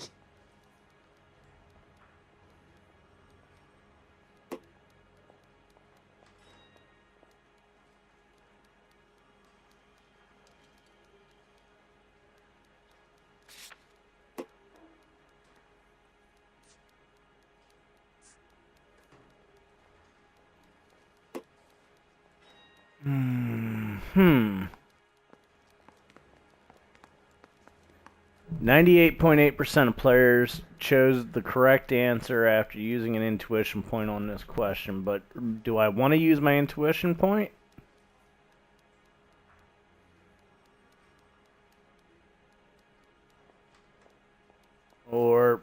Hmm. 98.8% of players chose the correct answer after using an intuition point on this question, but do I want to use my intuition point? Or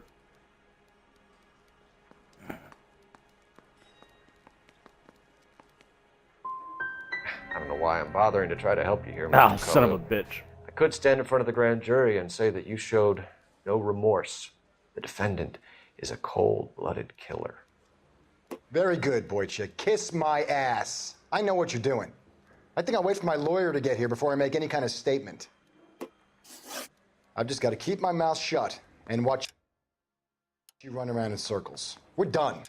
I don't know why I'm bothering to try to help you here, ah, Mr. son of Kalu. a bitch. I could stand in front of the grand jury and say that you showed no remorse. The defendant is a cold-blooded killer. Very good, Boychik. Kiss my ass. I know what you're doing. I think I'll wait for my lawyer to get here before I make any kind of statement. I've just got to keep my mouth shut and watch you run around in circles. We're done.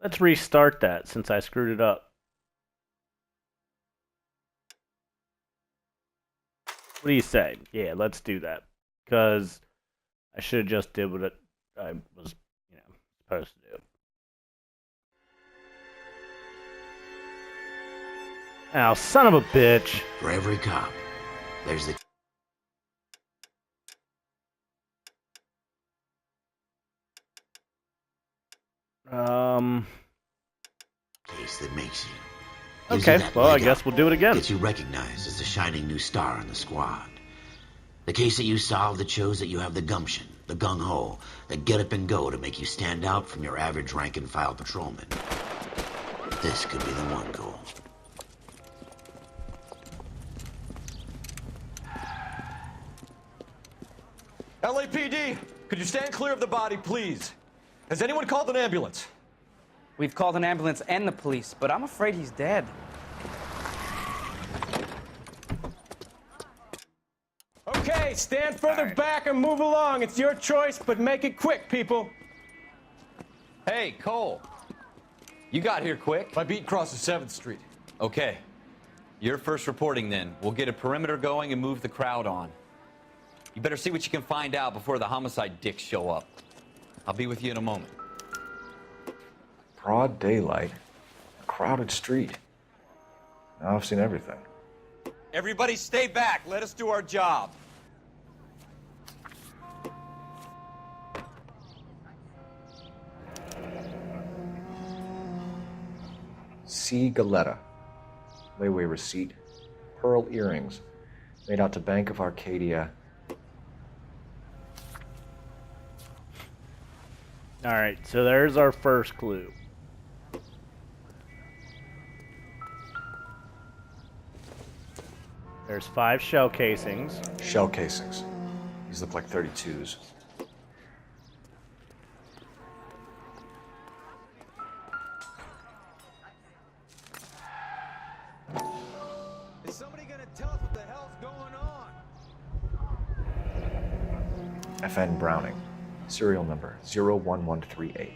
Let's restart that since I screwed it up. What do you say? Yeah, let's do that. Because I should have just did what I was, supposed to do. Now, son of a bitch. For every cop, there's the case that makes you. Gives you Okay, that well, I leg guess up, we'll do it again. Gets you recognized as the shining new star in the squad. The case that you solved that shows that you have the gumption, the gung-ho, the get up and go to make you stand out from your average rank-and-file patrolman. This could be the one goal. LAPD, could you stand clear of the body, please? Has anyone called an ambulance? We've called an ambulance and the police, but I'm afraid he's dead. Okay, stand further back and move along. It's your choice, but make it quick, people. Hey, Cole. You got here quick. My beat crosses 7th Street. Okay. You're first reporting then. We'll get a perimeter going and move the crowd on. You better see what you can find out before the homicide dicks show up. I'll be with you in a moment. Broad daylight, a crowded street. Now I've seen everything. Everybody stay back. Let us do our job. C. Galetta. Layaway receipt. Pearl earrings. Made out to Bank of Arcadia. All right, so there's our first clue. There's 5 shell casings. Shell casings. These look like 32s. Is somebody gonna tell us what the hell's going on? FN Browning. Serial number 01138.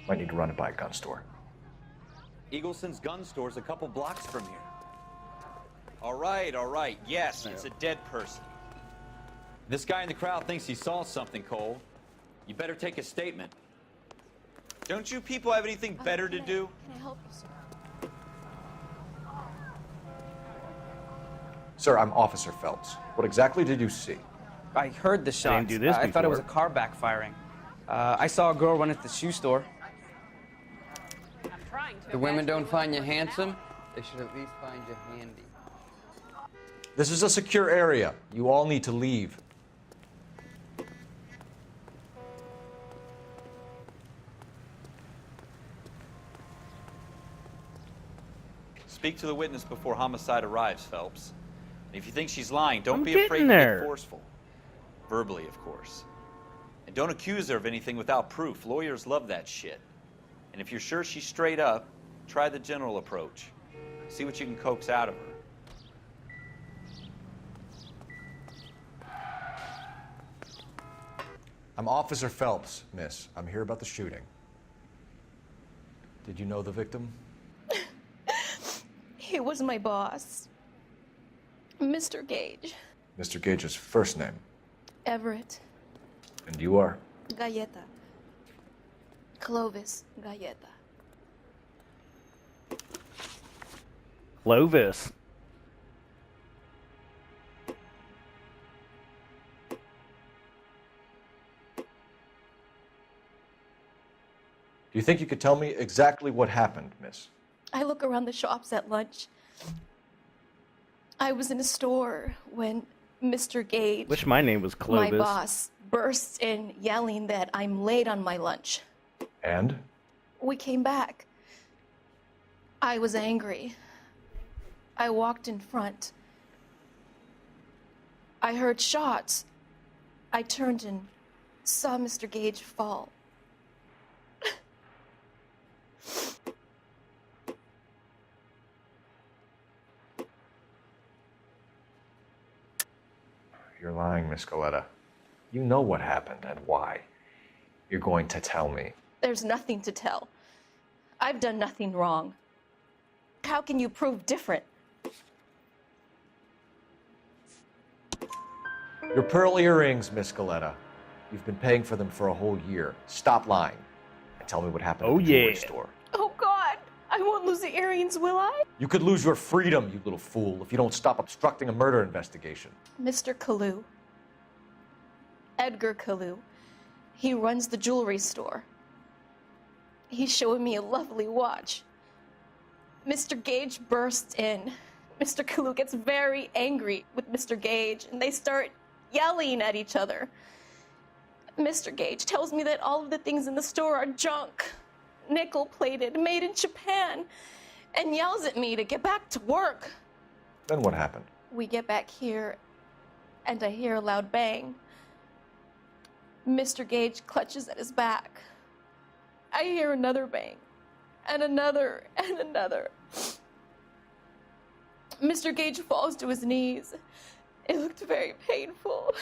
Might need to run it by a gun store. Eagleson's gun store's a couple blocks from here. All right. Yes, it's a dead person. This guy in the crowd thinks he saw something, Cole. You better take a statement. Don't you people have anything better to do? Can I help you, sir? Sir, I'm Officer Phelps. What exactly did you see? I heard the shots. do this I thought it was a before. car backfiring. I saw a girl run at the shoe store. The women don't find you handsome, they should at least find you handy. This is a secure area. You all need to leave. Speak to the witness before homicide arrives, Phelps. And if you think she's lying, don't I'm be getting afraid to there. get forceful. Verbally, of course. And don't accuse her of anything without proof. Lawyers love that shit. And if you're sure she's straight up, try the general approach. See what you can coax out of her. I'm Officer Phelps, miss. I'm here about the shooting. Did you know the victim? He was my boss, Mr. Gage. Mr. Gage's first name. Everett. And you are? Galleta. Clovis Galleta. Clovis. Do you think you could tell me exactly what happened, miss? I look around the shops at lunch. I was in a store when Mr. Gage, Wish my name was Clovis. my boss, bursts in yelling that I'm late on my lunch. And? We came back. I was angry. I walked in front. I heard shots. I turned and saw Mr. Gage fall. You're lying, Miss Galetta. You know what happened and why. You're going to tell me. There's nothing to tell. I've done nothing wrong. How can you prove different? Your pearl earrings, Miss Galetta. You've been paying for them for a whole year. Stop lying and tell me what happened at the jewelry store. Oh, God! I won't lose the earrings, will I? You could lose your freedom, you little fool, if you don't stop obstructing a murder investigation. Mr. Kalu. Edgar Kalu. He runs the jewelry store. He's showing me a lovely watch. Mr. Gage bursts in. Mr. Kalu gets very angry with Mr. Gage, and they start yelling at each other. Mr. Gage tells me that all of the things in the store are junk, nickel-plated, made in Japan, and yells at me to get back to work. Then what happened? We get back here, and I hear a loud bang. Mr. Gage clutches at his back. I hear another bang, and another, and another. Mr. Gage falls to his knees. It looked very painful.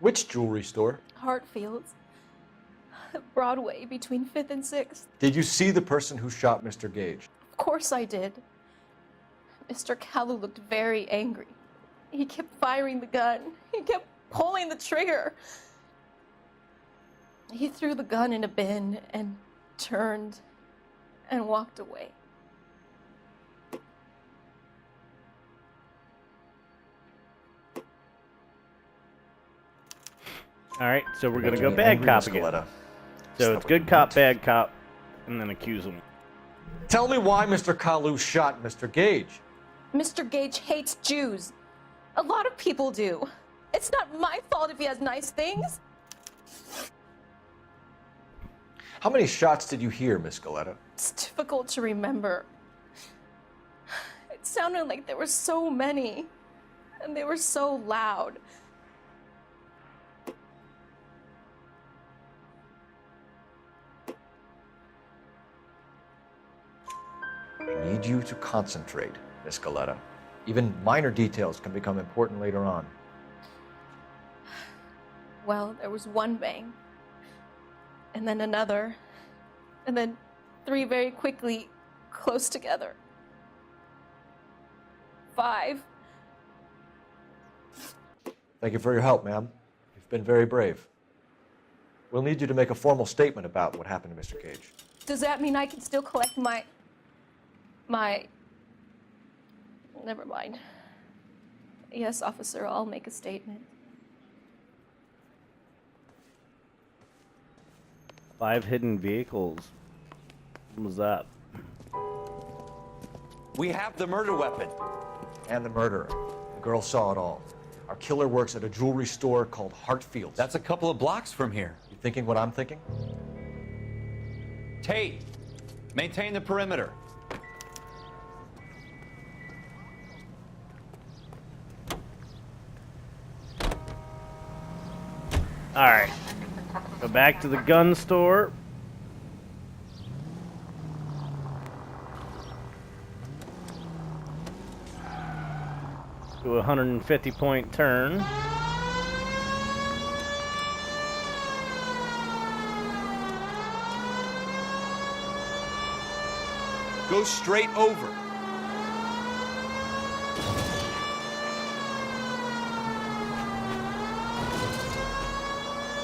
Which jewelry store? Hartfield's. Broadway, between 5th and 6th. Did you see the person who shot Mr. Gage? Of course I did. Mr. Kalu looked very angry. He kept firing the gun. He kept pulling the trigger. He threw the gun in a bin and turned and walked away. All right, so we're gonna go Angry, bad cop Miss again. Galetta. So it's good cop, bad cop, and then accuse him. Tell me why Mr. Kalu shot Mr. Gage. Mr. Gage hates Jews. A lot of people do. It's not my fault if he has nice things. How many shots did you hear, Miss Galetta? It's difficult to remember. It sounded like there were so many, and they were so loud. I need you to concentrate, Miss Galetta. Even minor details can become important later on. Well, there was one bang, and then another, and then three very quickly, close together. 5. Thank you for your help, ma'am. You've been very brave. We'll need you to make a formal statement about what happened to Mr. Gage. Does that mean I can still collect my... Never mind. Yes, officer, I'll make a statement. 5 hidden vehicles. What was that? We have the murder weapon. And the murderer. The girl saw it all. Our killer works at a jewelry store called Hartfield's. That's a couple of blocks from here. You thinking what I'm thinking? Tate, maintain the perimeter. All right. Go back to the gun store. Do a 150-point turn. Go straight over.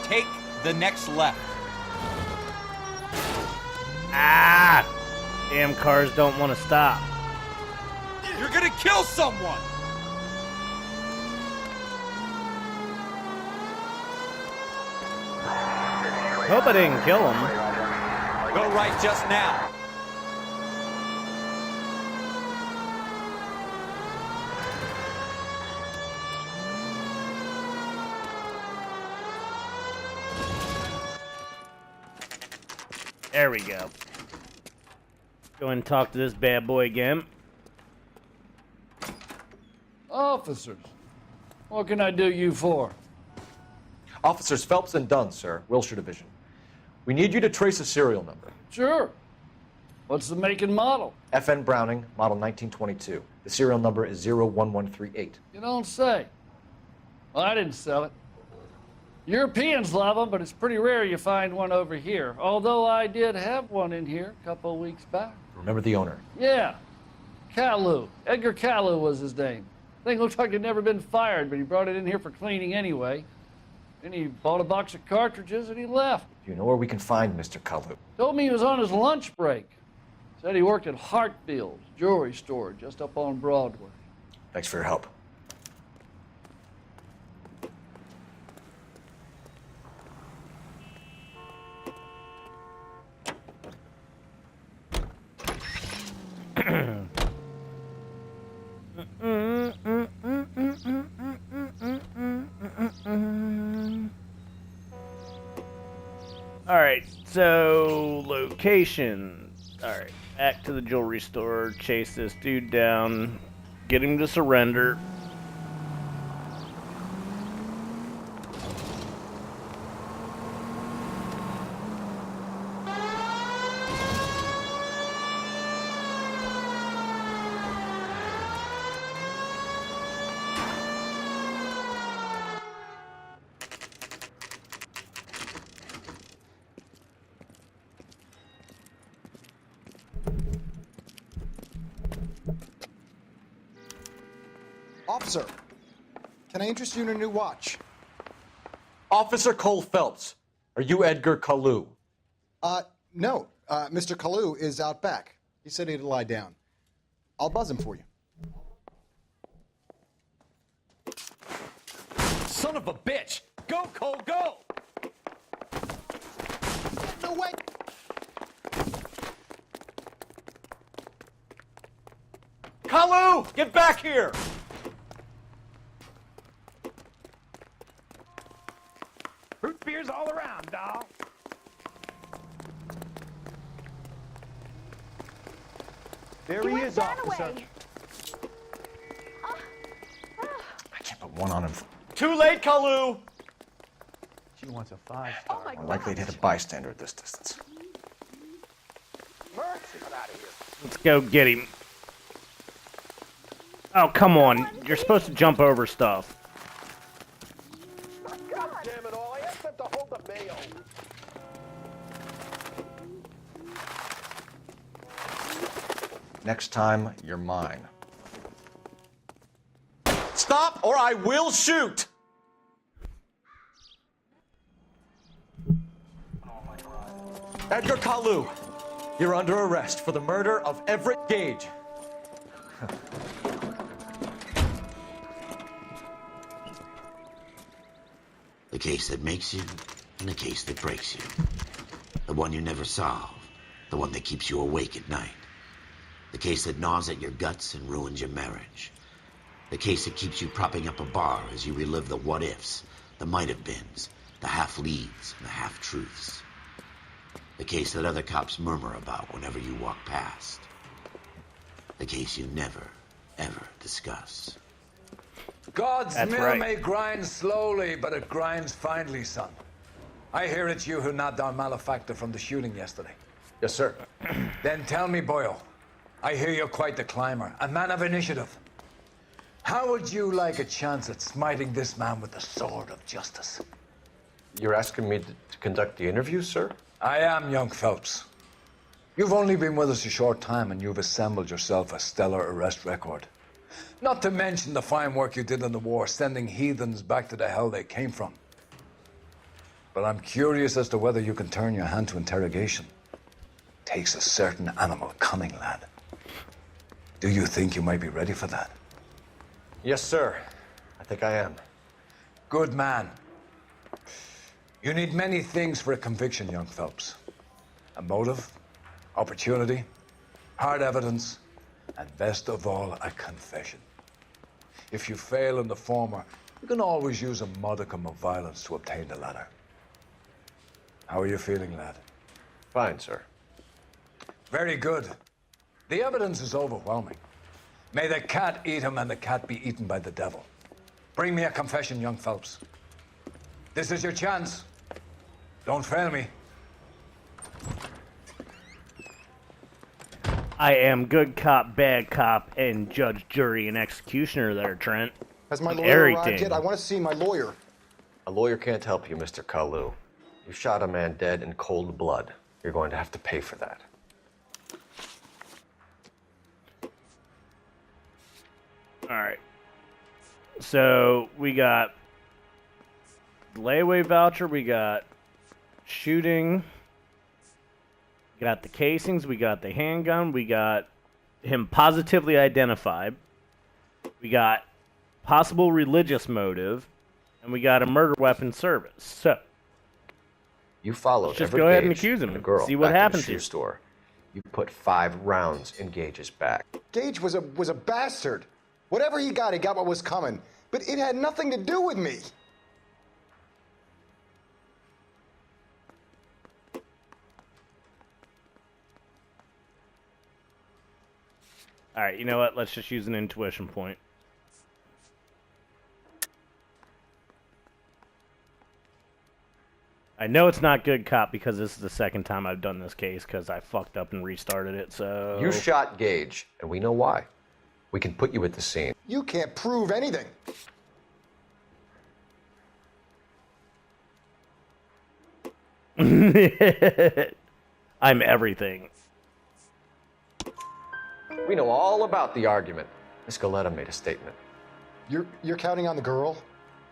Take the next left. Ah! Damn cars don't want to stop. You're gonna kill someone! Hope I didn't kill him. Go right just now. There we go. Go and talk to this bad boy again. Officers, what can I do you for? Officers Phelps and Dunn, sir, Wilshire Division. We need you to trace a serial number. Sure. What's the make and model? FN Browning, model 1922. The serial number is 01138. You don't say. Well, I didn't sell it. Europeans love them, but it's pretty rare you find one over here. Although I did have one in here a couple of weeks back. Remember the owner? Yeah. Kalu. Edgar Kalu was his name. Thing looked like it'd never been fired, but he brought it in here for cleaning anyway. Then he bought a box of cartridges and he left. Do you know where we can find Mr. Kalu? Told me he was on his lunch break. Said he worked at Hartfield's jewelry store just up on Broadway. Thanks for your help. Alright, so location. Alright, back to the jewelry store, chase this dude down, get him to surrender. Officer, can I interest you in a new watch? Officer Cole Phelps, are you Edgar Kalu? No. Mr. Kalu is out back. He said he'd lie down. I'll buzz him for you. Son of a bitch! Go, Cole, go! No way! Kalu, get back here! Root beers all around, dawg. There he is, officer. I can't put one on him. Too late, Kalu! She wants a 5-star. Oh More likely to hit a bystander at this distance. Let's go get him. Oh, come on. You're supposed to jump over stuff. God damn it all, I asked them to hold the mail. Next time, you're mine. Stop or I will shoot! Edgar Kalu, you're under arrest for the murder of Everett Gage. The case that makes you and the case that breaks you. The one you never solve. The one that keeps you awake at night. The case that gnaws at your guts and ruins your marriage. The case that keeps you propping up a bar as you relive the what-ifs, the might-have-beens, the half-leads, and the half-truths. The case that other cops murmur about whenever you walk past. The case you never, ever discuss. God's That's mill right. may grind slowly, but it grinds finely, son. I hear it's you who nabbed our malefactor from the shooting yesterday. Yes, sir. Then tell me, Boyle, I hear you're quite the climber, a man of initiative. How would you like a chance at smiting this man with the sword of justice? You're asking me to conduct the interview, sir? I am, young Phelps. You've only been with us a short time, and you've assembled yourself a stellar arrest record. Not to mention the fine work you did in the war, sending heathens back to the hell they came from. But I'm curious as to whether you can turn your hand to interrogation. Takes a certain animal cunning, lad. Do you think you might be ready for that? Yes, sir. I think I am. Good man. You need many things for a conviction, young Phelps. A motive, opportunity, hard evidence, and best of all, a confession. If you fail in the former, you can always use a modicum of violence to obtain the latter. How are you feeling, lad? Fine, sir. Very good. The evidence is overwhelming. May the cat eat him and the cat be eaten by the devil. Bring me a confession, young Phelps. This is your chance. Don't fail me. I am good cop, bad cop, and judge, jury, and executioner there, Trent. Has my I'm lawyer arrived everything. yet? I want to see my lawyer. A lawyer can't help you, Mr. Kalu. You shot a man dead in cold blood. You're going to have to pay for that. All right. So we got layaway voucher. We got shooting. We got the casings. We got the handgun. We got him positively identified. We got possible religious motive, and we got a murder weapon service. So You followed let's just Everett go ahead and Gage accuse him and a and girl see what back to the happens shoe here. store. You put 5 rounds in Gage's back. Gage was a bastard. Whatever he got what was coming. But it had nothing to do with me. All right, you know what? Let's just use an intuition point. I know it's not good cop because this is the second time I've done this case because I fucked up and restarted it, so... You shot Gage, and we know why. We can put you at the scene. You can't prove anything. I'm everything. We know all about the argument. Miss Galetta made a statement. You're counting on the girl?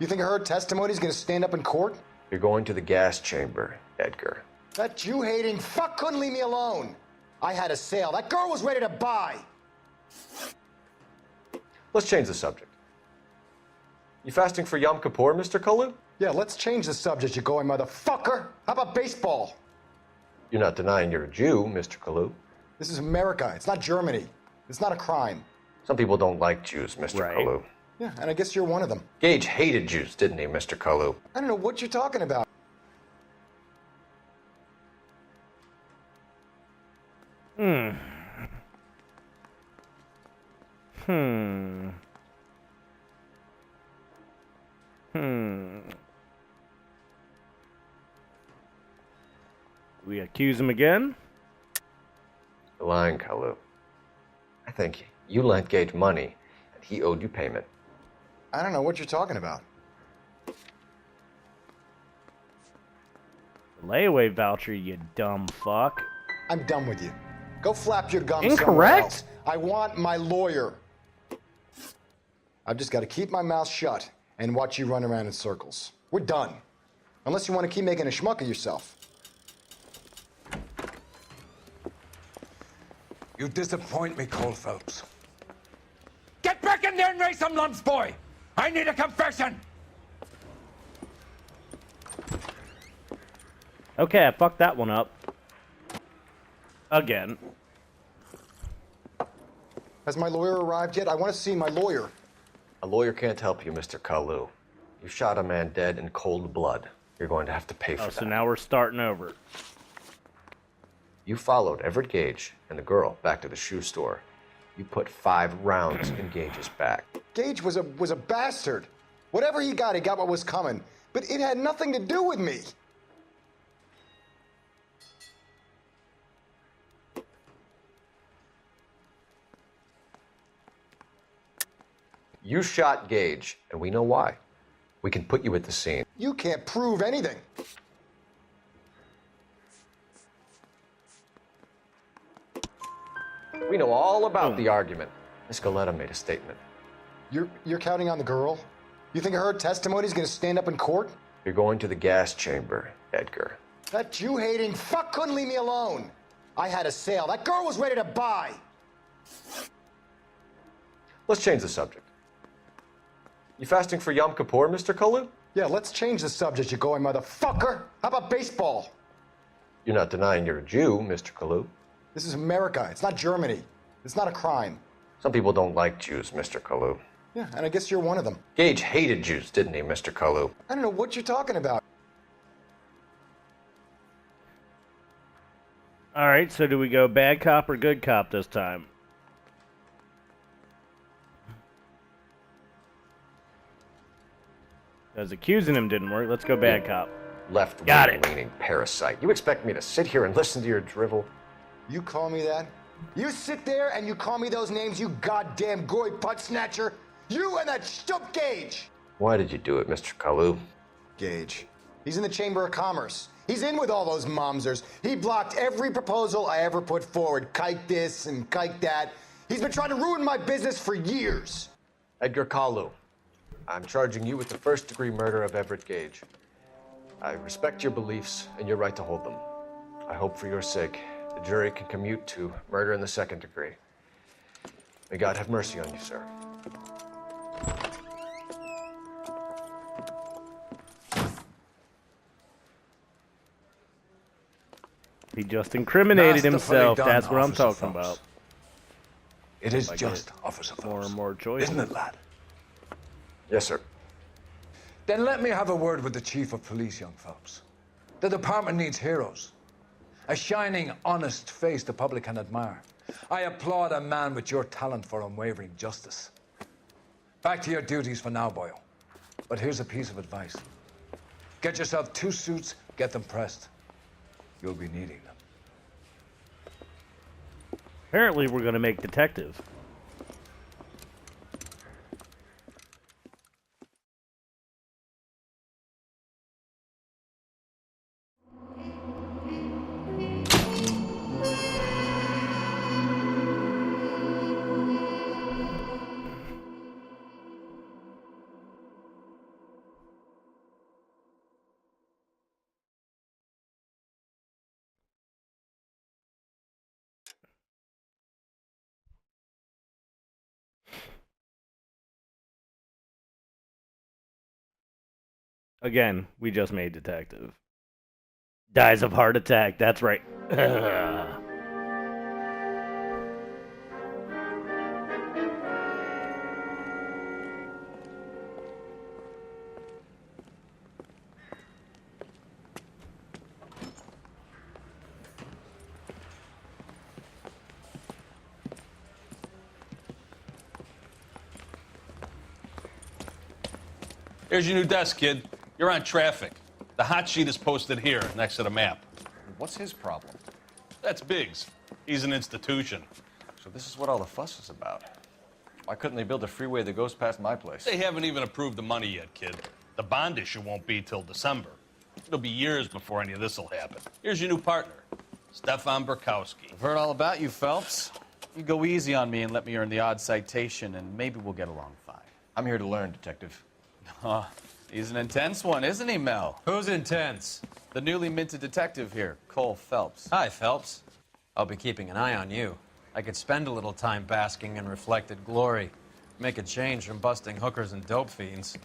You think her testimony is going to stand up in court? You're going to the gas chamber, Edgar. That Jew-hating fuck couldn't leave me alone. I had a sale. That girl was ready to buy. Let's change the subject. You fasting for Yom Kippur, Mr. Kalu? Yeah, let's change the subject, you going motherfucker. How about baseball? You're not denying you're a Jew, Mr. Kalu. This is America. It's not Germany. It's not a crime. Some people don't like Jews, Mr. Kalu. Yeah, and I guess you're one of them. Gage hated Jews, didn't he, Mr. Kalu? I don't know what you're talking about. We accuse him again? You're lying, Kalu. I think you lent Gage money, and he owed you payment. I don't know what you're talking about. Layaway voucher, you dumb fuck. I'm done with you. Go flap your gums Incorrect. somewhere else. I want my lawyer. I've just got to keep my mouth shut and watch you run around in circles. We're done. Unless you want to keep making a schmuck of yourself. You disappoint me, Cole Phelps. Get back in there and raise some lumps, boy! I need a confession! Okay, I fucked that one up. Again. Has my lawyer arrived yet? I want to see my lawyer. A lawyer can't help you, Mr. Kalu. You shot a man dead in cold blood. You're going to have to pay for that. So now we're starting over. You followed Everett Gage and the girl back to the shoe store. You put 5 rounds in Gage's back. Gage was a bastard. Whatever he got what was coming. But it had nothing to do with me. You shot Gage, and we know why. We can put you at the scene. You can't prove anything. We know all about the argument. Miss Galetta made a statement. You're counting on the girl? You think her testimony's gonna stand up in court? You're going to the gas chamber, Edgar. That Jew-hating fuck couldn't leave me alone. I had a sale. That girl was ready to buy. Let's change the subject. You fasting for Yom Kippur, Mr. Kalu? Yeah, let's change the subject, you going motherfucker. How about baseball? You're not denying you're a Jew, Mr. Kalu. This is America. It's not Germany. It's not a crime. Some people don't like Jews, Mr. Kalu. Yeah, and I guess you're one of them. Gage hated Jews, didn't he, Mr. Kalu? I don't know what you're talking about. Alright, so do we go bad cop or good cop this time? Because accusing him didn't work. Let's go bad cop. Left-wing-leaning parasite. You expect me to sit here and listen to your drivel? You call me that? You sit there and you call me those names, you goddamn goy putt snatcher? You and that stup Gage! Why did you do it, Mr. Kalu? Gage. He's in the Chamber of Commerce. He's in with all those momsers. He blocked every proposal I ever put forward. Kike this and kike that. He's been trying to ruin my business for years. Edgar Kalu, I'm charging you with the first-degree murder of Everett Gage. I respect your beliefs and your right to hold them. I hope for your sake the jury can commute to murder in the second degree. May God have mercy on you, sir. He just incriminated himself. Done, That's what I'm Officer talking Phelps. about. It is just, Officer More Phelps. and more choices. Isn't it, lad? Yes, sir. Then let me have a word with the Chief of Police, young Phelps. The department needs heroes. A shining, honest face the public can admire. I applaud a man with your talent for unwavering justice. Back to your duties for now, Boyle. But here's a piece of advice. Get yourself 2 suits, get them pressed. You'll be needing them. Apparently, we're going to make detective. Again, we just made detective. Dies of heart attack. That's right. Here's your new desk, kid. You're on traffic. The hot sheet is posted here, next to the map. What's his problem? That's Biggs. He's an institution. So this is what all the fuss is about. Why couldn't they build a freeway that goes past my place? They haven't even approved the money yet, kid. The bond issue won't be till December. It'll be years before any of this will happen. Here's your new partner, Stefan Burkowski. I've heard all about you, Phelps. You go easy on me and let me earn the odd citation, and maybe we'll get along fine. I'm here to learn, Detective. He's an intense one, isn't he, Mel? Who's intense? The newly minted detective here, Cole Phelps. Hi, Phelps. I'll be keeping an eye on you. I could spend a little time basking in reflected glory. Make a change from busting hookers and dope fiends.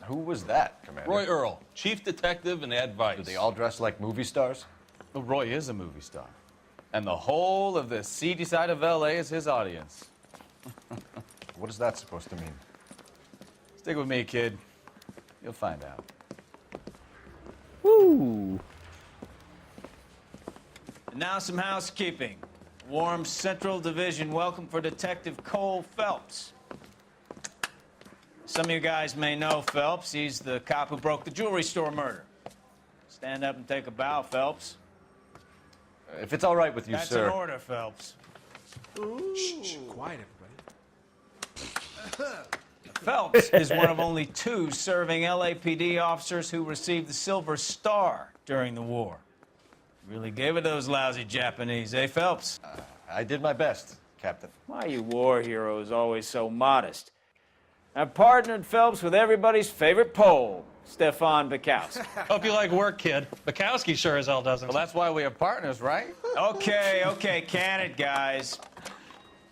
Who was that, Commander? Roy Earl, chief detective and advice. Do they all dress like movie stars? Well, Roy is a movie star. And the whole of the seedy side of L.A. is his audience. What is that supposed to mean? Stick with me, kid. You'll find out. Woo! And now some housekeeping. Warm Central Division welcome for Detective Cole Phelps. Some of you guys may know Phelps. He's the cop who broke the jewelry store murder. Stand up and take a bow, Phelps. If it's all right with you, That's sir. an order, Phelps. Shh, quiet, everybody. Phelps is one of only 2 serving LAPD officers who received the Silver Star during the war. Really gave it those lousy Japanese, eh, Phelps? I did my best, Captain. Why are you war heroes always so modest? I've partnered Phelps with everybody's favorite Pole, Stefan Burkowski. Hope you like work, kid. Bukowski sure as hell doesn't. Well, that's why we have partners, right? Okay, can it, guys.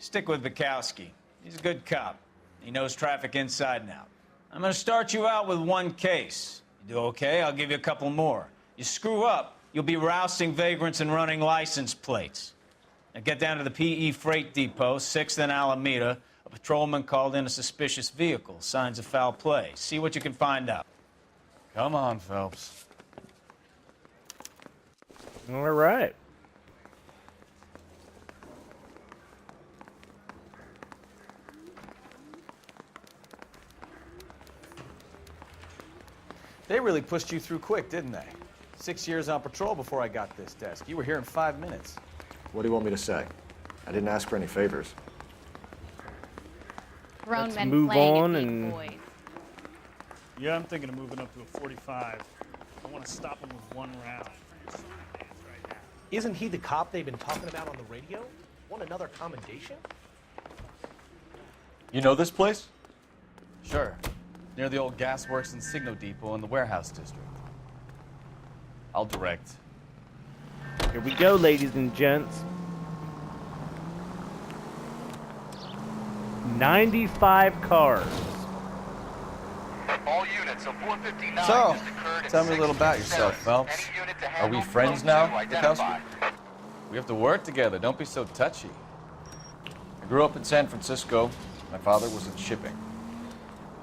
Stick with Burkowski. He's a good cop. He knows traffic inside and out. I'm going to start you out with 1 case. You do okay, I'll give you a couple more. You screw up, you'll be rousting vagrants and running license plates. Now get down to the PE Freight Depot, 6th and Alameda. A patrolman called in a suspicious vehicle. Signs of foul play. See what you can find out. Come on, Phelps. All right. They really pushed you through quick, didn't they? 6 years on patrol before I got this desk. You were here in 5 minutes. What do you want me to say? I didn't ask for any favors. Grown men move playing on at big and- boys. Yeah, I'm thinking of moving up to a 45. I want to stop him with 1 round. Isn't he the cop they've been talking about on the radio? Want another commendation? You know this place? Sure. Near the old gas works and Signo Depot in the warehouse district. I'll direct. Here we go, ladies and gents. 95 cars. All units, a 459 So, just occurred at tell me a little about 627. yourself, Phelps. Any unit to Are handle we friends code now, 2 identified. We have to work together. Don't be so touchy. I grew up in San Francisco. My father was in shipping.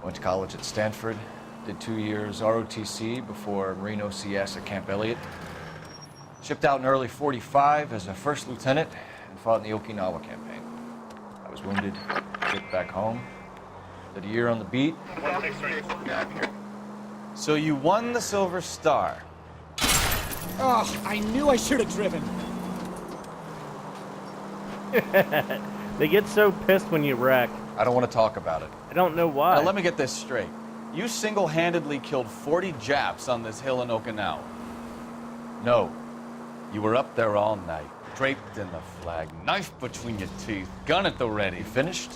Went to college at Stanford. Did 2 years ROTC before Marine OCS at Camp Elliott. Shipped out in early '45 as a first lieutenant and fought in the Okinawa campaign. I was wounded, shipped back home. Did a year on the beat. Now I'm here. So you won the Silver Star. Oh, I knew I should have driven. They get so pissed when you wreck. I don't want to talk about it. I don't know why. Now let me get this straight. You single-handedly killed 40 Japs on this hill in Okinawa. No. You were up there all night, draped in the flag, knife between your teeth, gun at the ready. Finished?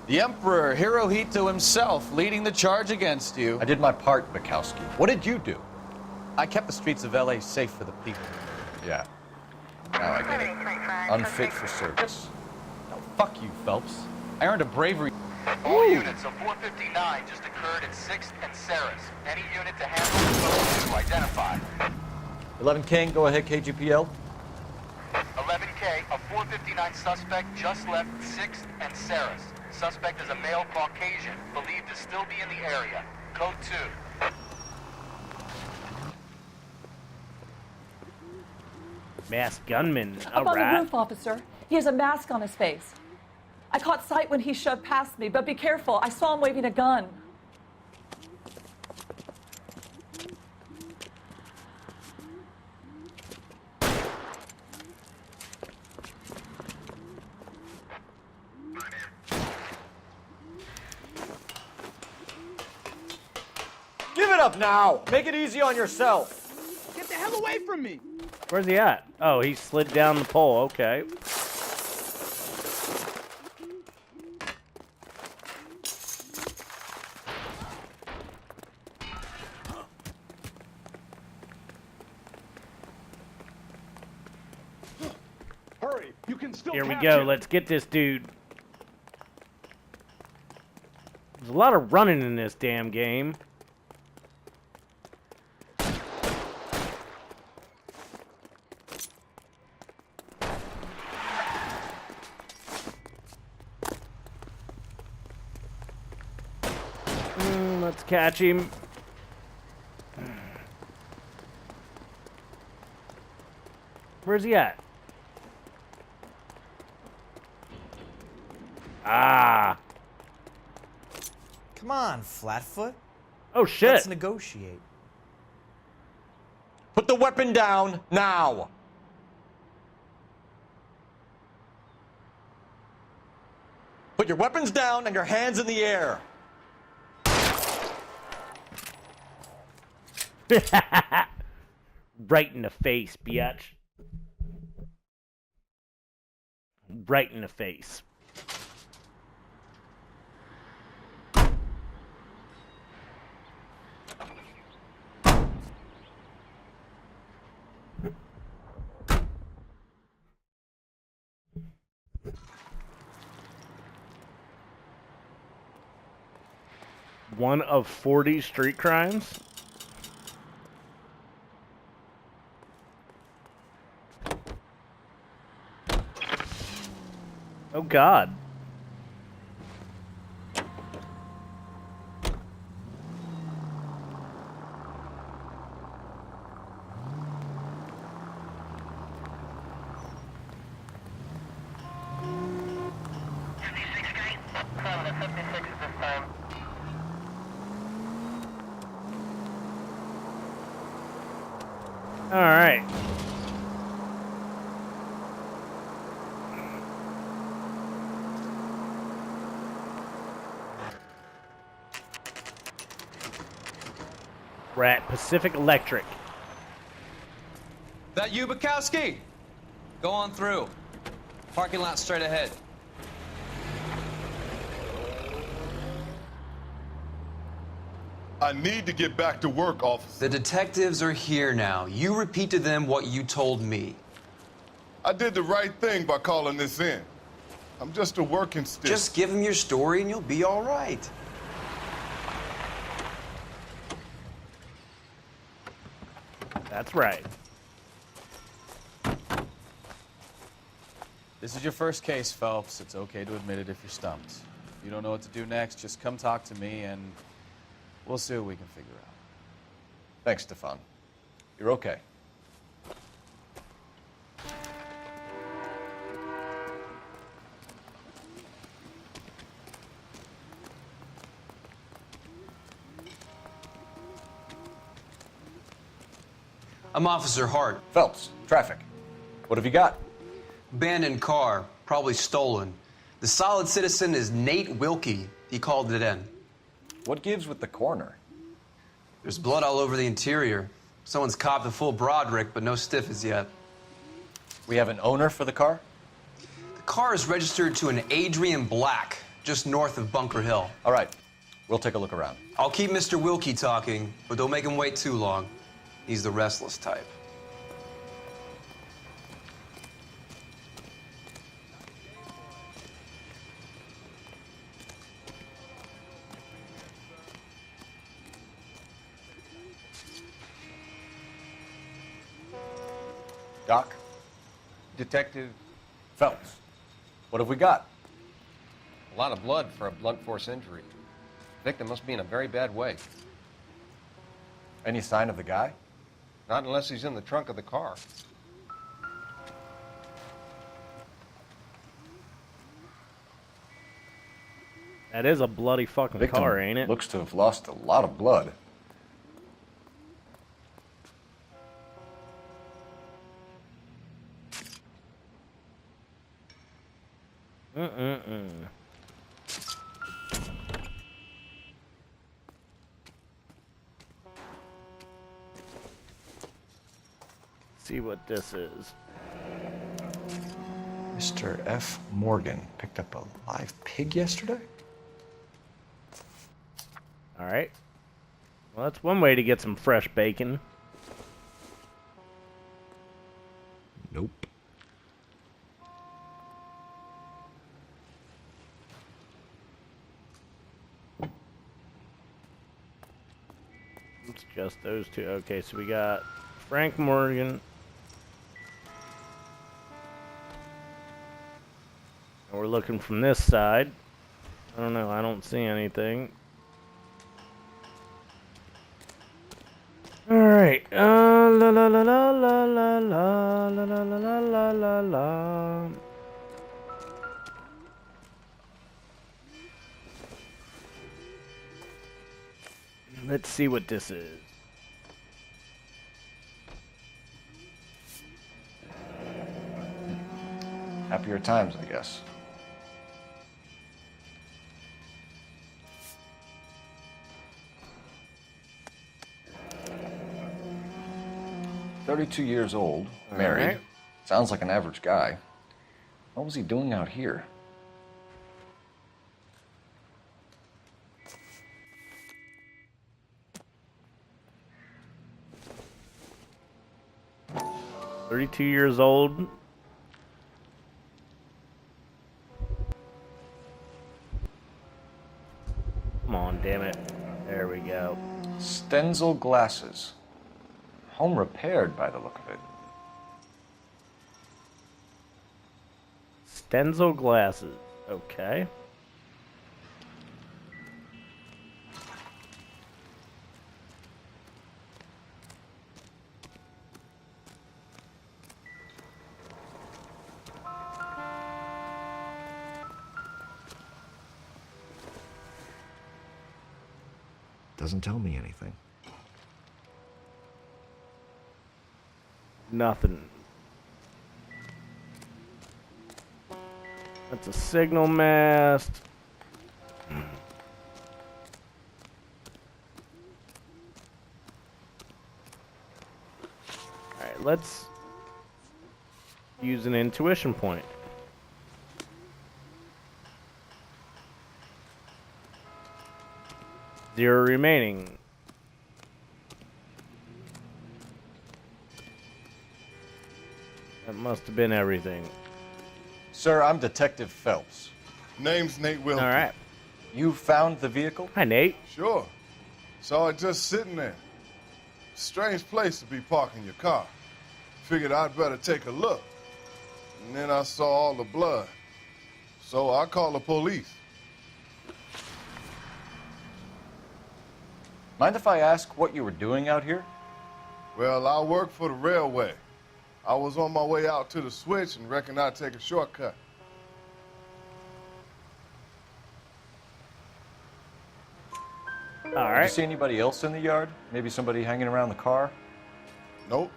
The Emperor Hirohito himself leading the charge against you. I did my part, Bukowski. What did you do? I kept the streets of L.A. safe for the people. Yeah. Now I get it. Unfit for service. No, fuck you, Phelps. I earned a bravery. All units of 459 just occurred at 6th and Saris. Any unit to handle those to identify. 11 King, go ahead, KGPL. 11K, a 459 suspect just left 6th and Saris. Suspect is a male Caucasian, believed to still be in the area. Code 2. Masked gunman. Up All on the right. roof, officer. He has a mask on his face. I caught sight when he shoved past me, but be careful. I saw him waving a gun. Give it up now! Make it easy on yourself! Get the hell away from me! Where's he at? Oh, he slid down the pole. Okay. Hurry! You can still Here we catch go. him. Let's get this dude. There's a lot of running in this damn game. Let's catch him. Where's he at? Ah. Come on, Flatfoot. Oh, shit. Let's negotiate. Put the weapon down now! Put your weapons down and your hands in the air. Right in the face, biatch. Right in the face. One of 40 street crimes? Oh, God. All right. We're at Pacific Electric. That you, Bukowski? Go on through. Parking lot straight ahead. I need to get back to work, officer. The detectives are here now. You repeat to them what you told me. I did the right thing by calling this in. I'm just a working stick. Just give them your story and you'll be all right. That's right. This is your first case, Phelps. It's okay to admit it if you're stumped. If you don't know what to do next, just come talk to me and we'll see what we can figure out. Thanks, Stefan. You're okay. I'm Officer Hart. Phelps, traffic. What have you got? Abandoned car, probably stolen. The solid citizen is Nate Wilkie. He called it in. What gives with the coroner? There's blood all over the interior. Someone's copped a full Broderick, but no stiff as yet. We have an owner for the car? The car is registered to an Adrian Black, just north of Bunker Hill. All right, we'll take a look around. I'll keep Mr. Wilkie talking, but don't make him wait too long. He's the restless type. Doc? Detective Phelps. What have we got? A lot of blood for a blunt force injury. Victim must be in a very bad way. Any sign of the guy? Not unless he's in the trunk of the car. That is a bloody fucking Victim car, ain't it? Looks to have lost a lot of blood. See what this is. Mr. F. Morgan picked up a live pig yesterday? All right. Well, that's one way to get some fresh bacon. Nope. It's just those two. Okay, so we got Frank Morgan. And we're looking from this side. I don't know. I don't see anything. All right. La la la la la la la la la la la la la. Let's see what this is. Happier times, I guess. "32 years old, married. right. Sounds like an average guy. What was he doing out here?" "32 years old. Come on, damn it. There we go. Stenzel glasses. Home repaired by the look of it. Stenzel glasses. Okay. Doesn't tell me anything. Nothing. That's a signal mast. Alright, let's use an intuition point. Zero remaining. That must have been everything. Sir, I'm Detective Phelps. Name's Nate Wilkie. All right. You found the vehicle? Hi, Nate. Sure. Saw it just sitting there. Strange place to be parking your car. Figured I'd better take a look. And then I saw all the blood. So I called the police. Mind if I ask what you were doing out here? Well, I work for the railway. I was on my way out to the switch and reckoned I'd take a shortcut. All Did right. you see anybody else in the yard? Maybe somebody hanging around the car? Nope.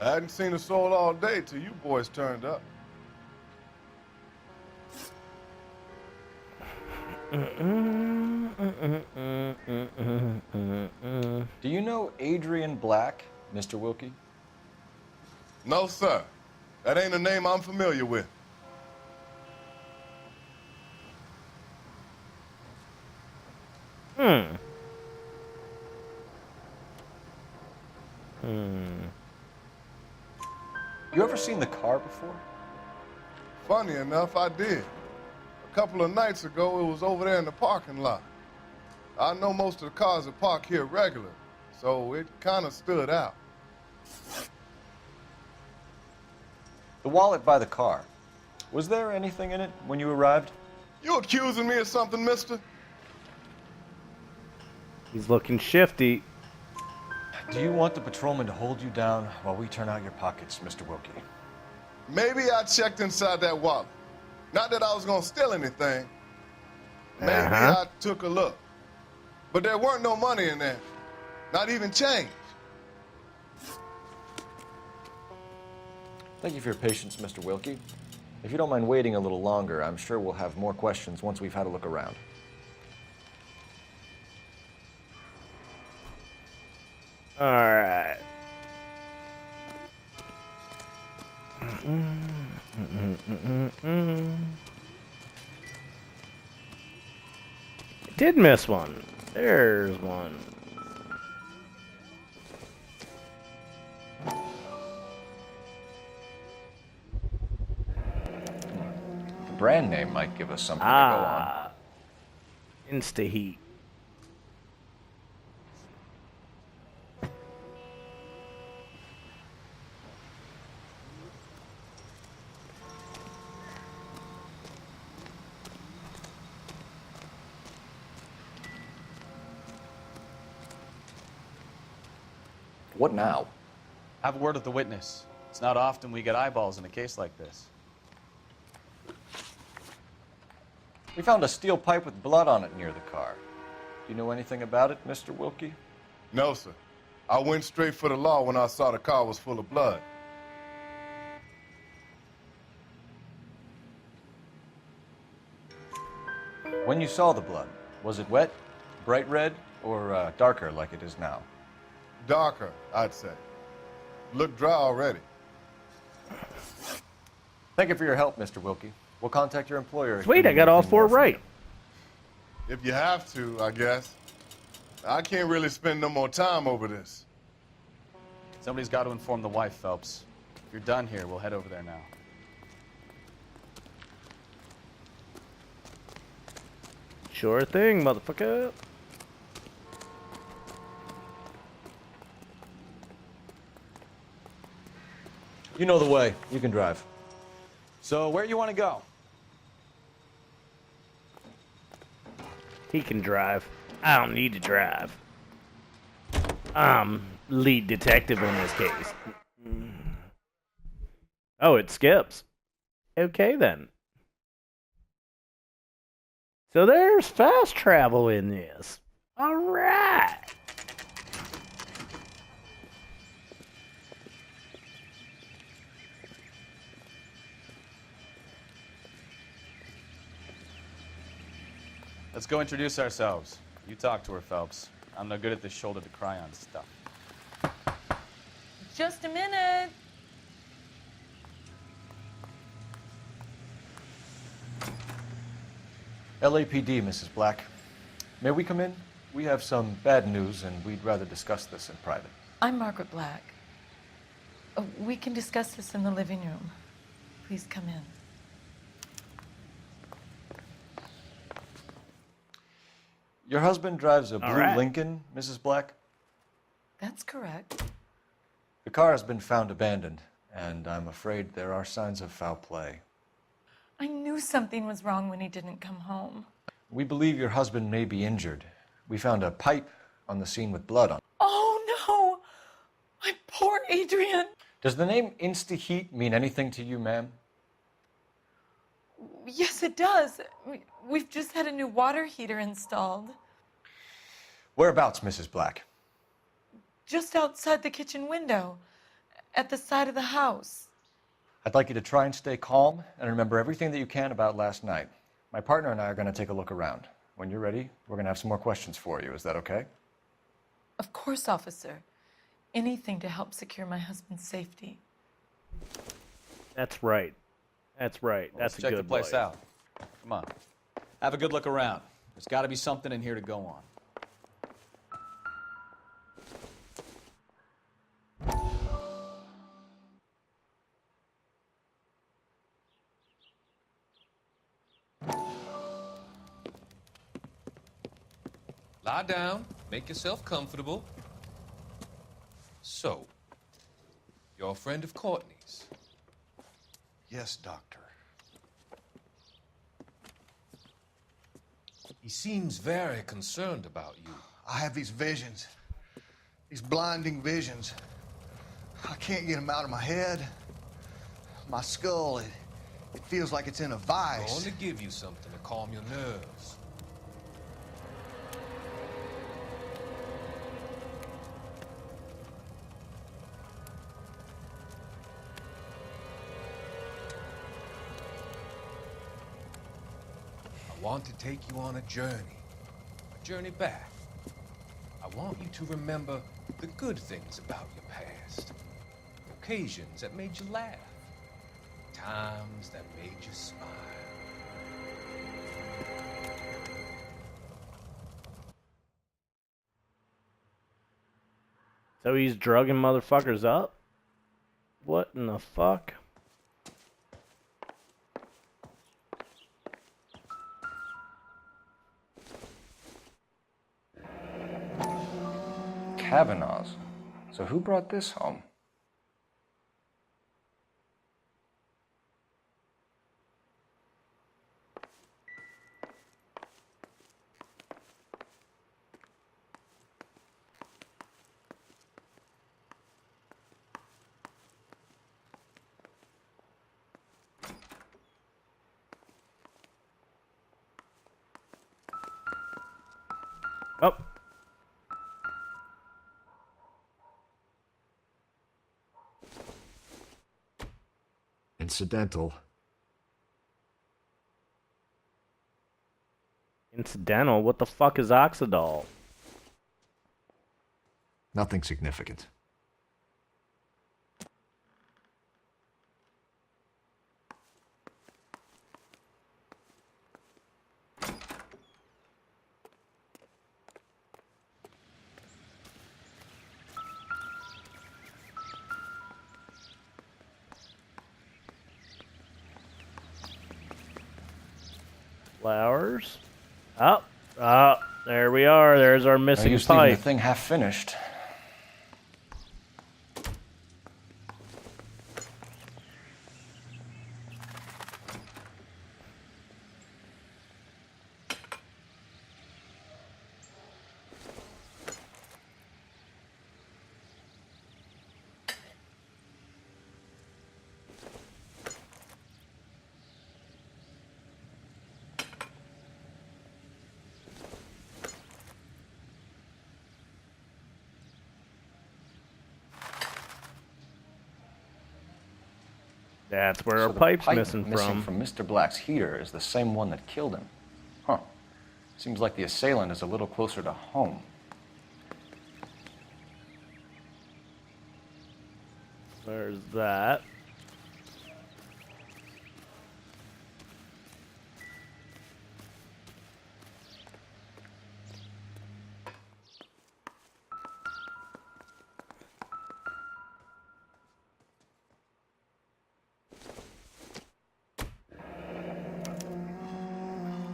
I hadn't seen a soul all day till you boys turned up. Do you know Adrian Black, Mr. Wilkie? No, sir. That ain't a name I'm familiar with. You ever seen the car before? Funny enough, I did. A couple of nights ago, it was over there in the parking lot. I know most of the cars that park here regular, so it kind of stood out. The wallet by the car. Was there anything in it when you arrived? You accusing me of something, mister? He's looking shifty. Do you want the patrolman to hold you down while we turn out your pockets, Mr. Wilkie? Maybe I checked inside that wallet. Not that I was gonna steal anything. Maybe I took a look. But there weren't no money in there. Not even change. Thank you for your patience, Mr. Wilkie. If you don't mind waiting a little longer, I'm sure we'll have more questions once we've had a look around. All right. Did miss one. There's one. The brand name might give us something to go on. Insta-heat. What now? Have a word with the witness. It's not often we get eyeballs in a case like this. We found a steel pipe with blood on it near the car. Do you know anything about it, Mr. Wilkie? No, sir. I went straight for the law when I saw the car was full of blood. When you saw the blood, was it wet, bright red, or darker like it is now? Darker, I'd say. Looked dry already. Thank you for your help, Mr. Wilkie. We'll contact your employer. Sweet, I got all four right. If you have to, I guess. I can't really spend no more time over this. Somebody's got to inform the wife, Phelps. If you're done here, we'll head over there now. Sure thing, motherfucker. You know the way. You can drive. So, where you want to go? He can drive. I don't need to drive. I'm lead detective in this case. Oh, it skips. Okay, then. So there's fast travel in this. All right. Let's go introduce ourselves. You talk to her, Phelps. I'm no good at this shoulder to cry on stuff. Just a minute. LAPD, Mrs. Black. May we come in? We have some bad news, and we'd rather discuss this in private. I'm Margaret Black. We can discuss this in the living room. Please come in. Your husband drives a blue Lincoln, Mrs. Black? That's correct. The car has been found abandoned, and I'm afraid there are signs of foul play. I knew something was wrong when he didn't come home. We believe your husband may be injured. We found a pipe on the scene with blood on it. Oh, no! My poor Adrian! Does the name Insta-Heat mean anything to you, ma'am? Yes, it does. We've just had a new water heater installed. Whereabouts, Mrs. Black? Just outside the kitchen window, at the side of the house. I'd like you to try and stay calm and remember everything that you can about last night. My partner and I are going to take a look around. When you're ready, we're going to have some more questions for you. Is that okay? Of course, officer. Anything to help secure my husband's safety. That's right. That's right. Well, That's let's check a the good place boy. out. Come on. Have a good look around. There's got to be something in here to go on. Lie down, make yourself comfortable. So, you're a friend of Courtney's. Yes, Doctor. He seems very concerned about you. I have these visions. These blinding visions. I can't get them out of my head. My skull, it feels like it's in a I'm vice. going to give you something to calm your nerves. I want to take you on a journey back. I want you to remember the good things about your past, occasions that made you laugh, times that made you smile. So he's drugging motherfuckers up? What in the fuck? Kavanaugh's. So who brought this home? Oh. Incidental. Incidental? What the fuck is Oxidol? Nothing significant. Flowers? Oh, there we are. There's our I missing used to leave the pipe. thing half finished. That's where our So the pipe's pipe missing from. from Mr. Black's heater is the same one that killed him. Huh. Seems like the assailant is a little closer to home. There's that.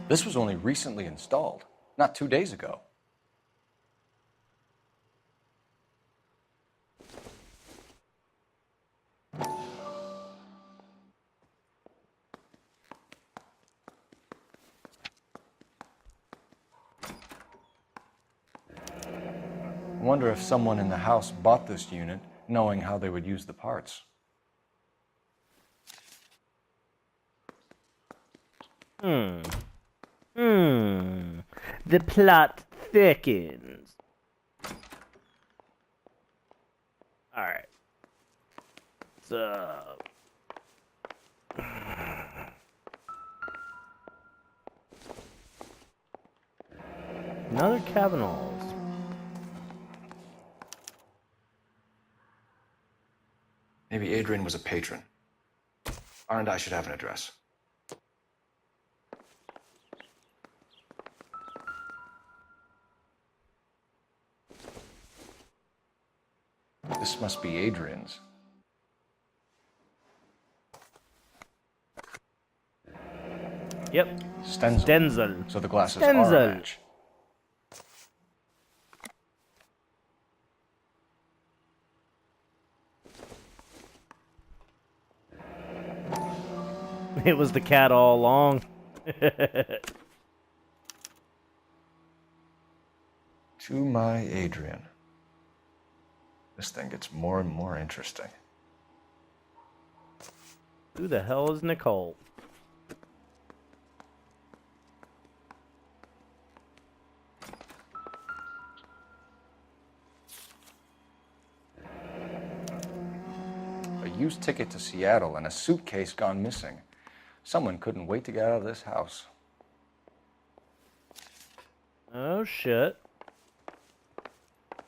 This was only recently installed, not 2 days ago. I wonder if someone in the house bought this unit knowing how they would use the parts. The plot thickens. Alright. So. Another Kavanaugh's. Maybe Adrian was a patron. R&I should have an address. This must be Adrian's. Yep. Stenzel. So the glasses are a Stenzel. match. It was the cat all along. To my Adrian. This thing gets more and more interesting. Who the hell is Nicole? A used ticket to Seattle and a suitcase gone missing. Someone couldn't wait to get out of this house. Oh shit.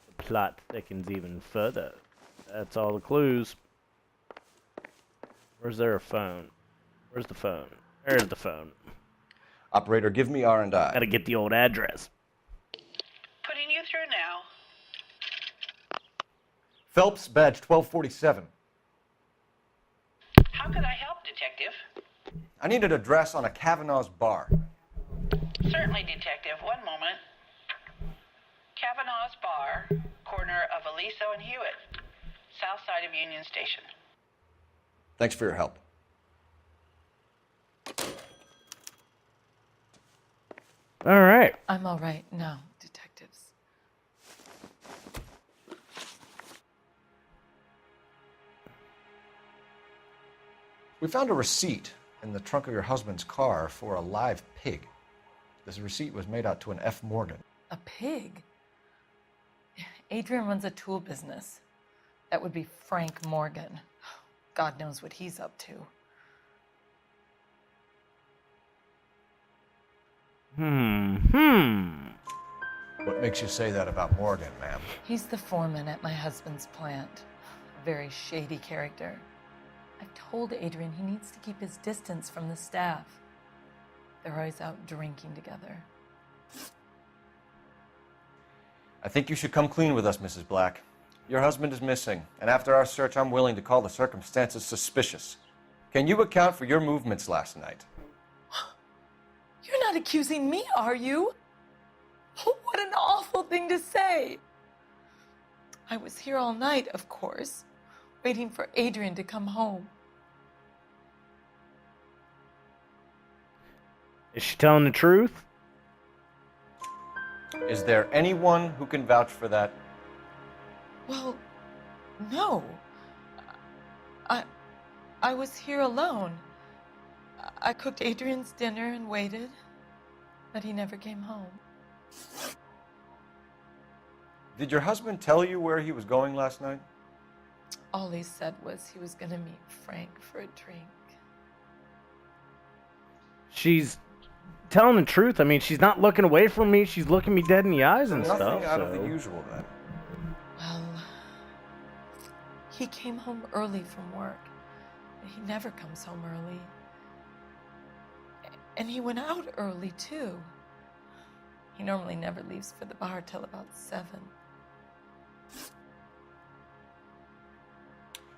The plot thickens even further. That's all the clues. Where's there a phone? Where's the phone? There's the phone. Operator, give me R&I. Gotta get the old address. Putting you through now. Phelps, badge 1247. How could I help, Detective? I need an address on a Kavanaugh's bar. Certainly, Detective. One moment. Kavanaugh's Bar, corner of Aliso and Hewitt, south side of Union Station. Thanks for your help. All right. I'm all right now, detectives. We found a receipt in the trunk of your husband's car for a live pig. This receipt was made out to an F. Morgan. A pig? Adrian runs a tool business. That would be Frank Morgan. God knows what he's up to. What makes you say that about Morgan, ma'am? He's the foreman at my husband's plant. A very shady character. I've told Adrian he needs to keep his distance from the staff. They're always out drinking together. I think you should come clean with us, Mrs. Black. Your husband is missing, and after our search, I'm willing to call the circumstances suspicious. Can you account for your movements last night? You're not accusing me, are you? What an awful thing to say. I was here all night, of course, waiting for Adrian to come home. Is she telling the truth? Is there anyone who can vouch for that? Well, no. I was here alone. I cooked Adrian's dinner and waited, but he never came home. Did your husband tell you where he was going last night? All he said was he was going to meet Frank for a drink. She's telling the truth. I mean, she's not looking away from me. She's looking me dead in the eyes and Nothing stuff. out of the usual, then. Well, he came home early from work. He never comes home early. And he went out early, too. He normally never leaves for the bar till about 7.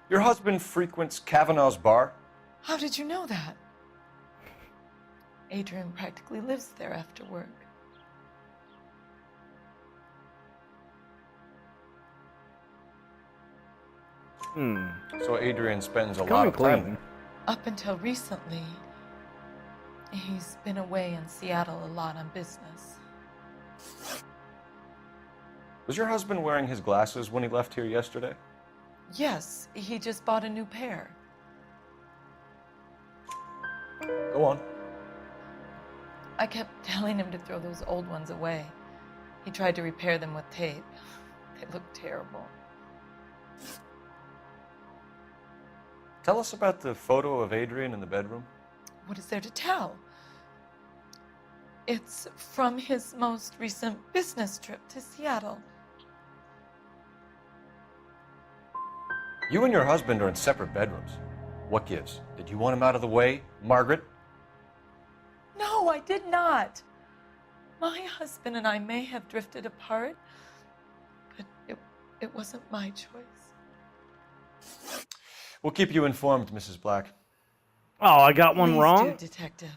Your husband frequents Kavanaugh's bar? How did you know that? Adrian practically lives there after work. So Adrian spends a lot of time there. Up until recently, he's been away in Seattle a lot on business. Was your husband wearing his glasses when he left here yesterday? Yes, he just bought a new pair. Go on. I kept telling him to throw those old ones away. He tried to repair them with tape. They look terrible. Tell us about the photo of Adrian in the bedroom. What is there to tell? It's from his most recent business trip to Seattle. You and your husband are in separate bedrooms. What gives? Did you want him out of the way, Margaret? No, I did not. My husband and I may have drifted apart, but it wasn't my choice. We'll keep you informed, Mrs. Black. Oh, I got one Please wrong? do, Detective.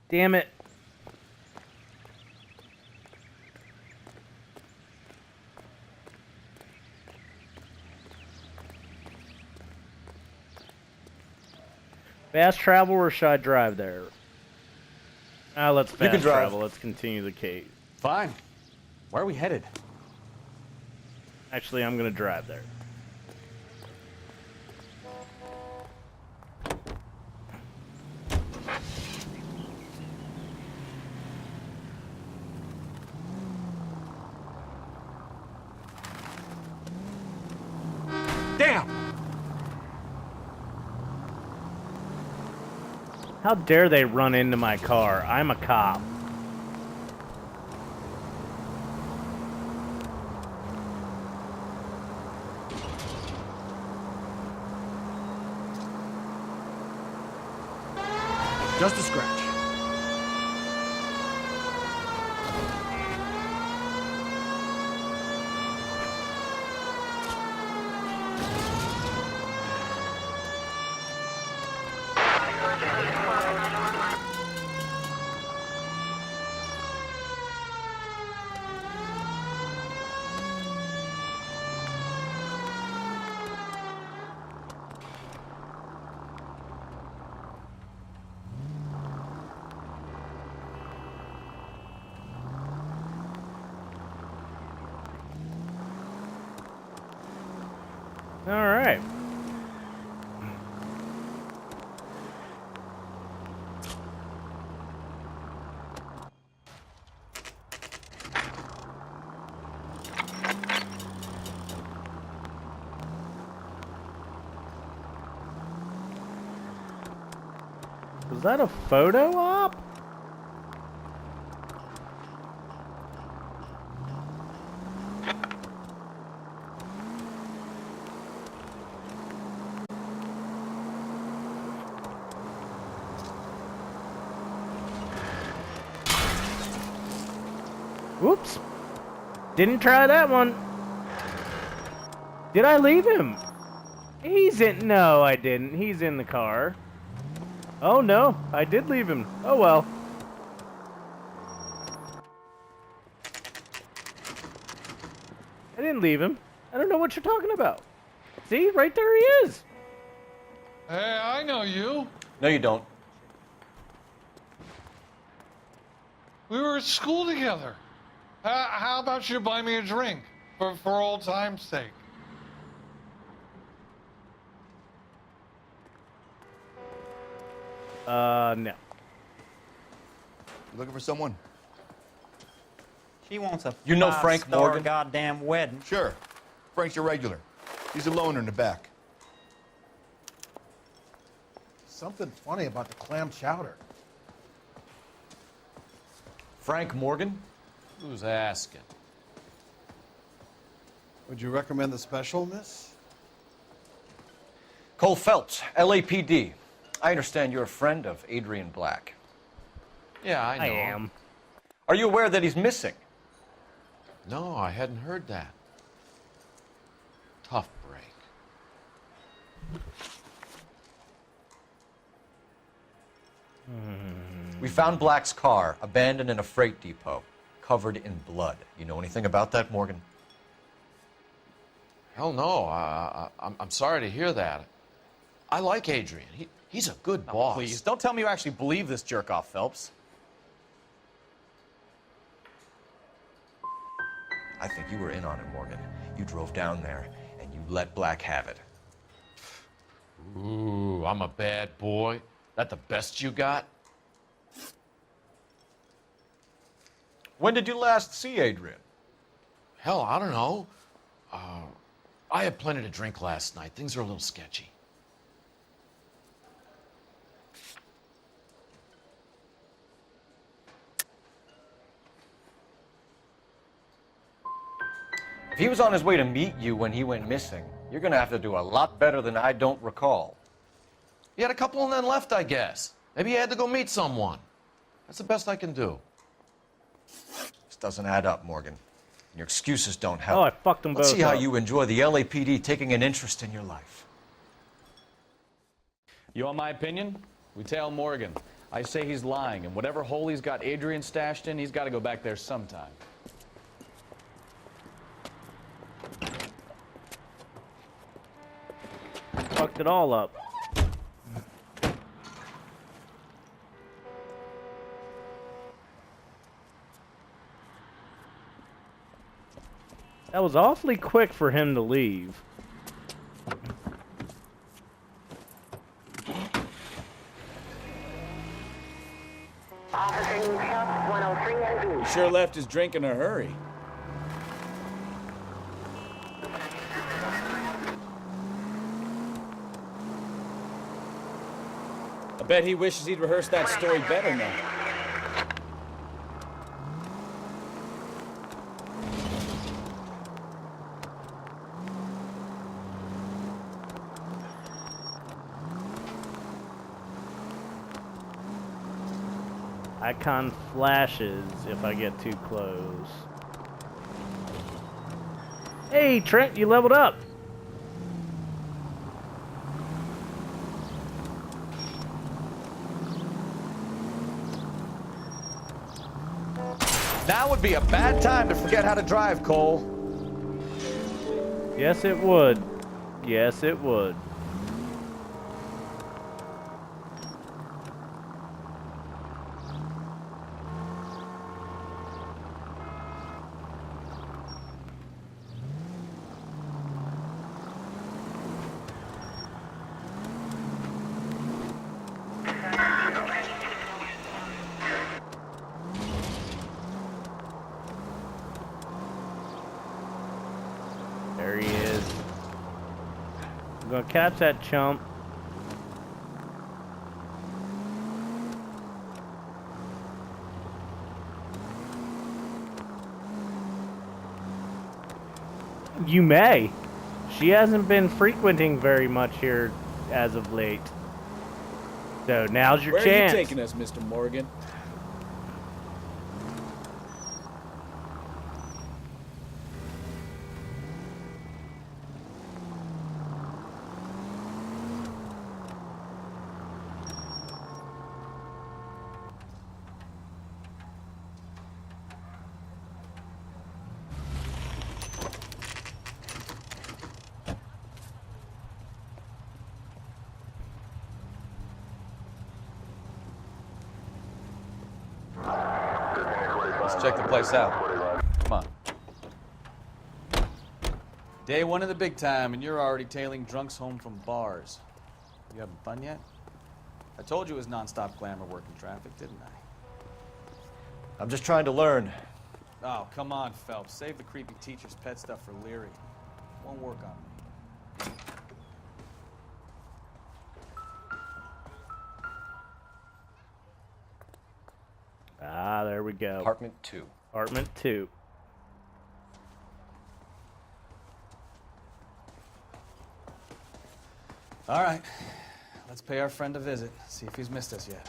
Damn it. Fast travel or should I drive there? Let's You can fast drive. travel. Let's continue the case. Fine. Where are we headed? Actually, I'm going to drive there. Damn! How dare they run into my car? I'm a cop. Just a scratch. All right. Was that a photo op? Whoops. Didn't try that one. Did I leave him? He's in. No, I didn't. He's in the car. Oh no, I did leave him. Oh well. I didn't leave him. I don't know what you're talking about. See, right there he is. Hey, I know you. No, you don't. We were at school together. How about you buy me a drink for old time's sake? No. You looking for someone? She wants a You know Frank five-star Morgan? goddamn wedding. Sure. Frank's your regular. He's a loner in the back. Something funny about the clam chowder. Frank Morgan? Who's asking? Would you recommend the special, miss? Cole Phelps, LAPD. I understand you're a friend of Adrian Black. Yeah, I know. I am. Are you aware that he's missing? No, I hadn't heard that. Tough break. We found Black's car, abandoned in a freight depot, covered in blood. You know anything about that, Morgan? Hell no. I'm sorry to hear that. I like Adrian. He's a good boss. Please, don't tell me you actually believe this jerk-off, Phelps. I think you were in on it, Morgan. You drove down there, and you let Black have it. Ooh, I'm a bad boy. That the best you got? When did you last see Adrian? Hell, I don't know. I had plenty to drink last night. Things are a little sketchy. If he was on his way to meet you when he went missing, you're gonna have to do a lot better than I don't recall. He had a couple and then left, I guess. Maybe he had to go meet someone. That's the best I can do. This doesn't add up, Morgan. Your excuses don't help. Oh, I fucked them both Let's see how up. you enjoy the LAPD taking an interest in your life. You want my opinion? We tail Morgan. I say he's lying, and whatever hole he's got Adrian stashed in, he's got to go back there sometime. Fucked it all up. That was awfully quick for him to leave. He sure left his drink in a hurry. I bet he wishes he'd rehearsed that story better now. Icon flashes if I get too close. Hey, Trent, you leveled up. Now would be a bad time to forget how to drive, Cole. Yes, it would. Yes, it would. There he is. I'm gonna catch that chump. You may. She hasn't been frequenting very much here as of late. So now's your Where chance. are you taking us, Mr. Morgan? Let's check the place out. Come on. Day one of the big time, and you're already tailing drunks home from bars. You having fun yet? I told you it was non-stop glamour working traffic, didn't I? I'm just trying to learn. Oh, come on, Phelps. Save the creepy teacher's pet stuff for Leary. It won't work on me. Ah, there we go. Apartment 2. Apartment 2. All right. Let's pay our friend a visit. See if he's missed us yet.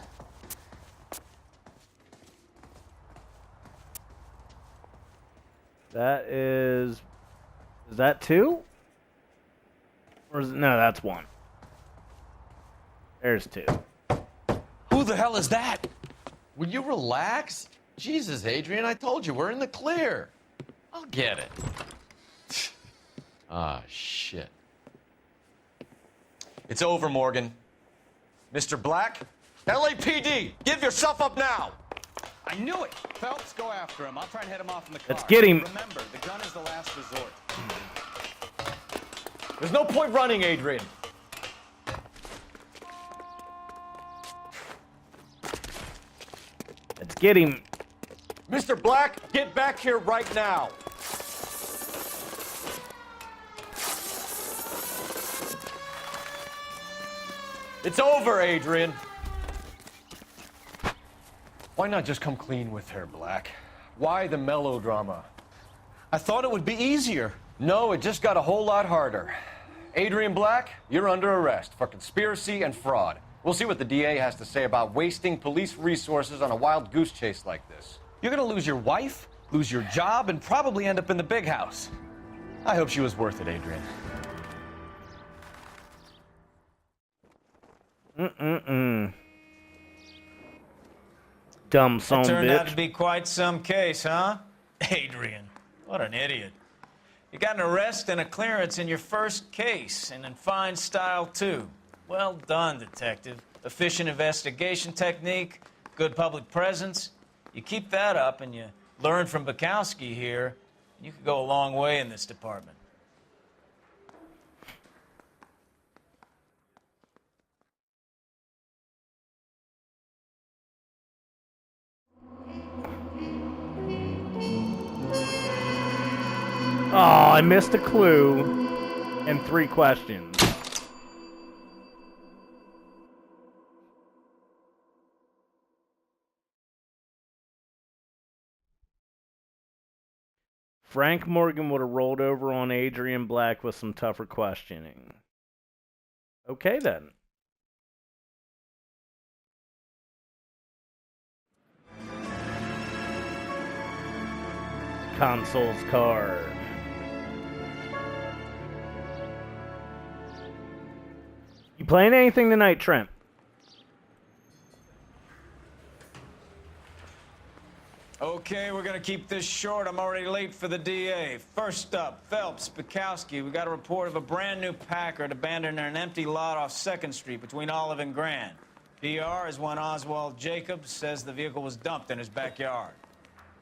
That is that 2? Or is it, no, that's 1. There's 2. Who the hell is that? Will you relax? Jesus, Adrian, I told you, we're in the clear. I'll get it. Ah, shit. It's over, Morgan. Mr. Black? LAPD, give yourself up now! I knew it! Phelps, go after him. I'll try and head him off in the car. Let's get him. Remember, the gun is the last resort. There's no point running, Adrian. Let's get him. Mr. Black, get back here right now. It's over, Adrian. Why not just come clean with her, Black? Why the melodrama? I thought it would be easier. No, it just got a whole lot harder. Adrian Black, you're under arrest for conspiracy and fraud. We'll see what the DA has to say about wasting police resources on a wild goose chase like this. You're gonna lose your wife, lose your job, and probably end up in the big house. I hope she was worth it, Adrian. Dumb son of a Turned out bitch. to be quite some case, huh? Adrian, what an idiot. You got an arrest and a clearance in your first case, and in fine style, too. Well done, detective. Efficient investigation technique, good public presence. You keep that up and you learn from Bukowski here, You could go a long way in this department. Oh, I missed a clue and 3 questions. Frank Morgan would have rolled over on Adrian Black with some tougher questioning. Okay, then. Console's card. You playing anything tonight, Trent? Okay, we're gonna keep this short. I'm already late for the DA. First up, Phelps, Bukowski. We got a report of a brand new Packard abandoned in an empty lot off 2nd Street between Olive and Grand. PR is one Oswald Jacobs says the vehicle was dumped in his backyard.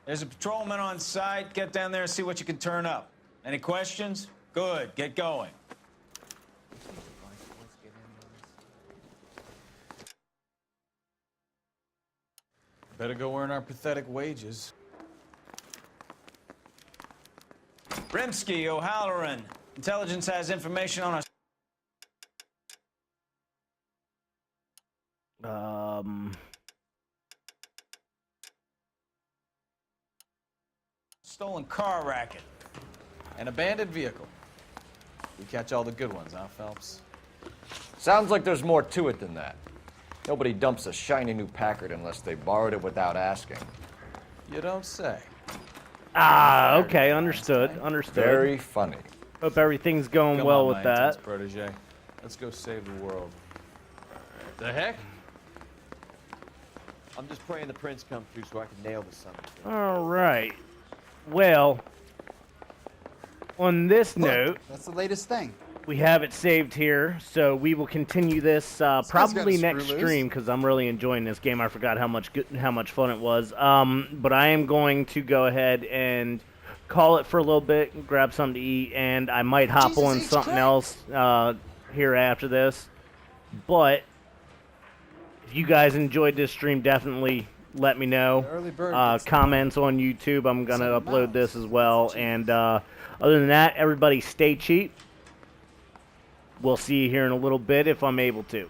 There's a patrolman on site. Get down there and see what you can turn up. Any questions? Good, get going. Better go earn our pathetic wages. Rimsky, O'Halloran. Intelligence has information on a stolen car racket. An abandoned vehicle. We catch all the good ones, huh, Phelps? Sounds like there's more to it than that. Nobody dumps a shiny new Packard unless they borrowed it without asking. You don't say. Ah, okay, understood, understood. Very funny. Hope everything's going Come well on, with my that. intense protege. Let's go save the world. The heck? I'm just praying the prince come through so I can nail this son of a bitch. All right. Well, on this note, That's the latest thing. we have it saved here, so we will continue this probably next stream because I'm really enjoying this game. I forgot how much fun it was. But I am going to go ahead and call it for a little bit, grab something to eat, and I might hop on something else here after this. But if you guys enjoyed this stream, definitely let me know. Comments on YouTube. I'm going to upload this as well. And other than that, everybody stay cheap. We'll see you here in a little bit if I'm able to.